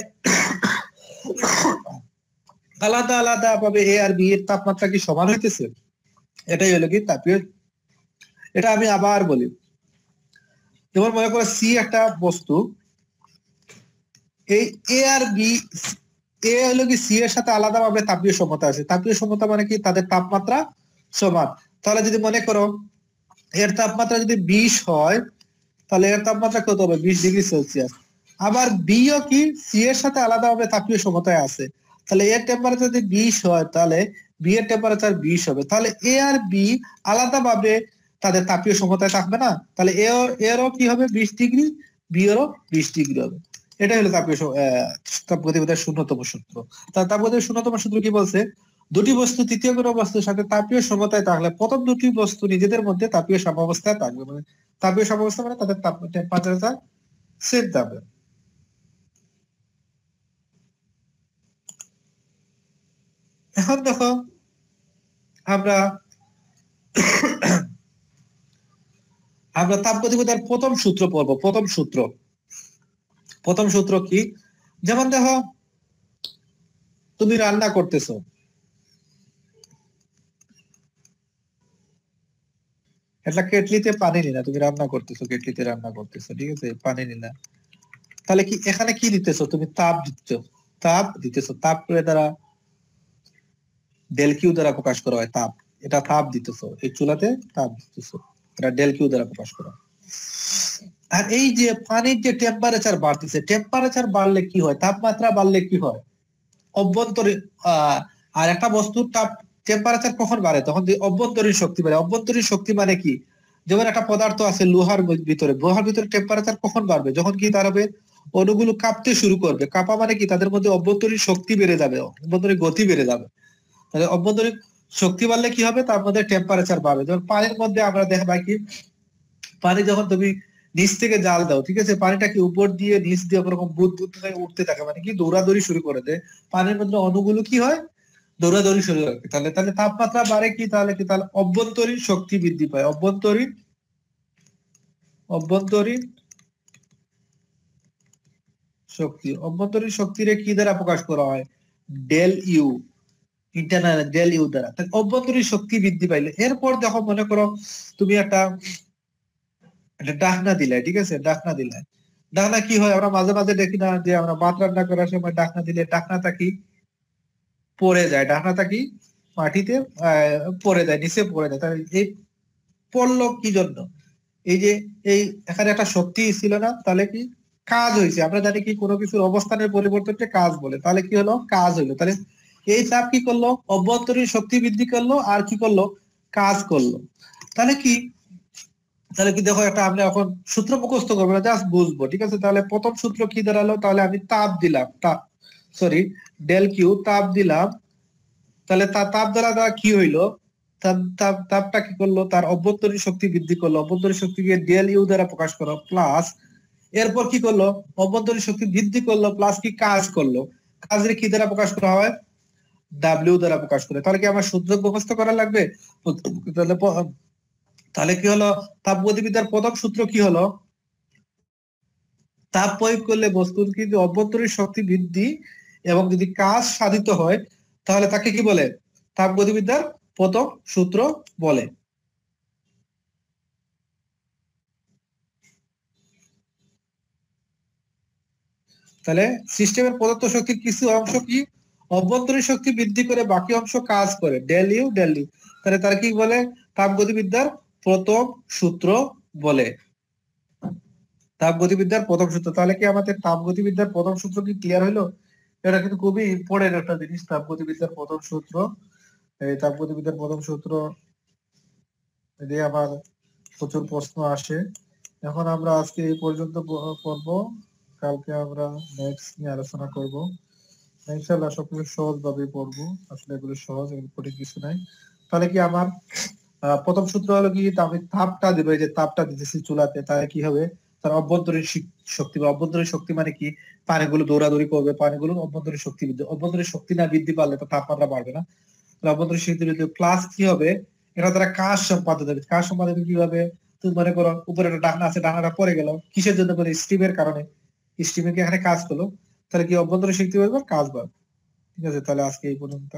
আলাদা আলাদা ভাবে এ আর বি এর তাপমাত্রা কি সমান হইতেছে? এটাই হলো কি তাপীয়। এটা আমি আবার বলি, যেমন মনে করো সি একটা বস্তু, এই এ আর বি, এ হলো কি সি এর সাথে আলাদা ভাবে তাপীয় সমতা আছে। তাপীয় সমতা মানে কি তাদের তাপমাত্রা সমান। তাহলে যদি মনে করো এর তাপমাত্রা যদি 20 হয়, তাহলে এর তাপমাত্রা কত হবে, 20°C। আবার বিও কি সি এর সাথে আলাদাভাবে তাপীয় সমতায় আছে, তাহলে এর টেম্পারেচার যদি 20 হয়, তাহলে বি এর টেম্পারেচার 20 হবে। তাহলে এ আর বি আলাদাভাবে তাদের তাপীয় সমতায় থাকবে না, তাহলে এরও কি হবে 20°, বি এরও 20° হবে। এটাই হলো তাপগতিবেগের শূন্যতম সূত্র। তাপগতিবেগের শূন্যতম সূত্র কি বলছে, দুটি বস্তু তৃতীয় কোনো বস্তুর সাথে তাপীয় সমতায় থাকলে প্রথম দুটি বস্তু নিজেদের মধ্যে তাপীয় সাম্যাবস্থায় থাকবে। মানে তাপীয় সাম্যাবস্থা মানে তাদের টেম্পারেচার সেম থাকবে। এখন দেখো আমরা আমরা তাপগতিবিদ্যার প্রথম সূত্র পড়বো। প্রথম সূত্র কি, যেমন দেখো তুমি রান্না করতেছো, একটা কেটলিতে পানি নিলা, তুমি রান্না করতেছো, কেটলিতে রান্না করতেছো, ঠিক আছে, পানি নিলা, তাহলে কি এখানে কি দিতেছো, তুমি তাপ দিতেছো। তাপ করে দ্বারা ডেল কিউ দ্বারা প্রকাশ করা হয় তাপ। এটা তাপ দিতেছো, এই চুলাতে তাপ দিতেছো, এটা ডেল কিউ দ্বারা প্রকাশ করা হয়। আর এই যে পানির যে টেম্পারেচার বাড়তেছে, টেম্পারেচার বাড়লে কি হয়, তাপমাত্রা বাড়লে কি হয়, অভ্যন্তরীণ আর একটা বস্তুর টেম্পারেচার কখন বাড়ে, তখন অভ্যন্তরীণ শক্তি বাড়ে। অভ্যন্তরীণ শক্তি মানে কি, যেমন একটা পদার্থ আছে লোহার ভিতরে টেম্পারেচার কখন বাড়বে, যখন কি তার হবে অণুগুলো কাঁপতে শুরু করবে। কাঁপা মানে কি, তাদের মধ্যে অভ্যন্তরীণ শক্তি বেড়ে যাবে, অভ্যন্তরীণ গতি বেড়ে যাবে। তাহলে অভ্যন্তরীণ শক্তি বাড়লে কি হবে, তার মধ্যে টেম্পারেচার বাড়বে। যেমন পানির মধ্যে আমরা দেখবা কি, পানি যখন তুমি নিচ থেকে জাল দাও, ঠিক আছে, পানিটা কি উপর দিয়ে নিচ দিয়ে ওরকম বুদবুদ হয়ে উঠতে থাকে, মানে কি দৌড়াদৌড়ি শুরু করে দেয়, পানির মধ্যে অণুগুলো কি হয়, দৌড়াদৌড়ি শুরু করে। তাহলে তাহলে তাপমাত্রা বাড়ে কি, তাহলে অভ্যন্তরীণ শক্তি বৃদ্ধি পায়। অভ্যন্তরীণ অভ্যন্তরীণ শক্তিরে কি দ্বারা প্রকাশ করা হয়, del u, internal del u দ্বারা। অভ্যন্তরীণ শক্তি বৃদ্ধি পাইলে এরপর দেখো মনে করো তুমি একটা ডাকনা দিলাই, ঠিক আছে, ডাকনা কি হয়, আমরা মাঝে মাঝে দেখি না যে আমরা ভাত রান্না করার সময় ডাকনা দিলে ডাকনাটা কি পড়ে যায়, ডাকনাটা কি মাটিতে পড়ে যায়, নিচে পড়ে যায়। তাহলে এই পড়লো কি জন্য, এই যে এই এখানে একটা শক্তি ছিল না, তাহলে কি কাজ হয়েছে। আমরা জানি কি কোনো কিছুর অবস্থানের পরিবর্তনকে কাজ বলে, তাহলে কি হলো, কাজ হলো। তাহলে এই চাপ কি করলো, অভ্যন্তরীণ শক্তি বৃদ্ধি করলো, আর কি করলো, কাজ করলো। তাহলে কি, দেখো একটা আমরা এখন সূত্র মুখস্থ করবো না, জাস্ট বুঝবো, ঠিক আছে। তাহলে প্রথম সূত্র কি দাঁড়ালো, তাহলে আমি তাপ দিলাম, ডেল কিউ তাপ দিলাম, তাহলে তাপ দ্বারা কি হইলো, তাপটা কি করলো, তার অভ্যন্তরীণ শক্তি বৃদ্ধি করলো, অভ্যন্তরীণ শক্তিকে ডেল ইউ দ্বারা প্রকাশ করো প্লাস, এরপর কি করলো, অভ্যন্তরীণ শক্তি বৃদ্ধি করলো প্লাস কি কাজ করলো, কাজের কি দ্বারা প্রকাশ করা হয়, ডাব্লিউ দ্বারা প্রকাশ করে। তাহলে কি আমার সূত্র মুখস্থ করা লাগবে? তাহলে তাহলে কি হলো, তাপগতিবিদ্যার প্রথম সূত্র কি হলো, তাপ প্রয়োগ করলে বস্তুর কিন্তু অভ্যন্তরীণ শক্তি বৃদ্ধি এবং যদি কাজ সাধিত হয় তাহলে তাকে কি বলে, তাপগতিবিদ্যার প্রথম সূত্র বলে। তাহলে সিস্টেমের প্রদত্ত শক্তির কিছু অংশ কি অভ্যন্তরীণ শক্তি বৃদ্ধি করে, বাকি অংশ কাজ করে, ডেল ইউ ডেল ইউ। তাহলে তার কি বলে, তাপগতিবিদ্যার প্রথম সূত্র বলে। তাপগতিবিদ্যার প্রথম সূত্র, তাহলে কি আমাদের তাপগতিবিদ্যার প্রথম সূত্র কি ক্লিয়ার হলো? এটা কিন্তু খুবই ইম্পর্টেন্ট একটা জিনিস, তাপগতিবিদ্যার প্রথম সূত্র। এই তাপগতিবিদ্যার প্রথম সূত্র দিয়ে আবার প্রচুর প্রশ্ন আসে। এখন আমরা আজকে এই পর্যন্ত করব, কালকে আমরা নেক্সট নিয়ে আলোচনা করব। ইনশাআল্লাহ সবকিছু সহজ ভাবে পড়বো, আসলে এগুলো সহজ, এগুলো কঠিন কিছু নাই। তাহলে কি আমার প্রথম সূত্র হলো কি, আমি তাপটা দেবো, যে তাপটা দিতেছি চুলাতে, তাহলে কি হবে, তার অভ্যন্তরীণ শক্তি, বা অভ্যন্তরীণ শক্তি মানে কি, পানিগুলো দৌড়াদৌড়ি করবে, পানিগুলো অভ্যন্তরীণ শক্তি বৃদ্ধি, অভ্যন্তরীণ শক্তি না বৃদ্ধি পারলে তো তাপমাত্রা বাড়বে না। তাহলে অভ্যন্তরীণ শক্তি বৃদ্ধি প্লাস কি হবে, এটা দ্বারা কাজ সম্পাদিত হবে। কাজ সম্পাদিত কিভাবে, তুমি মনে করো উপরে একটা ডাকনা আছে, ডাকনাটা পড়ে গেল, কিসের জন্য বলে, স্টিমের কারণে, স্টিমে কি এখানে কাজ করলো, তাহলে কি অভ্যন্তরীণ শক্তি বাড়বে, কাজ বাড়বে। ঠিক আছে, তাহলে আজকে এই পর্যন্ত।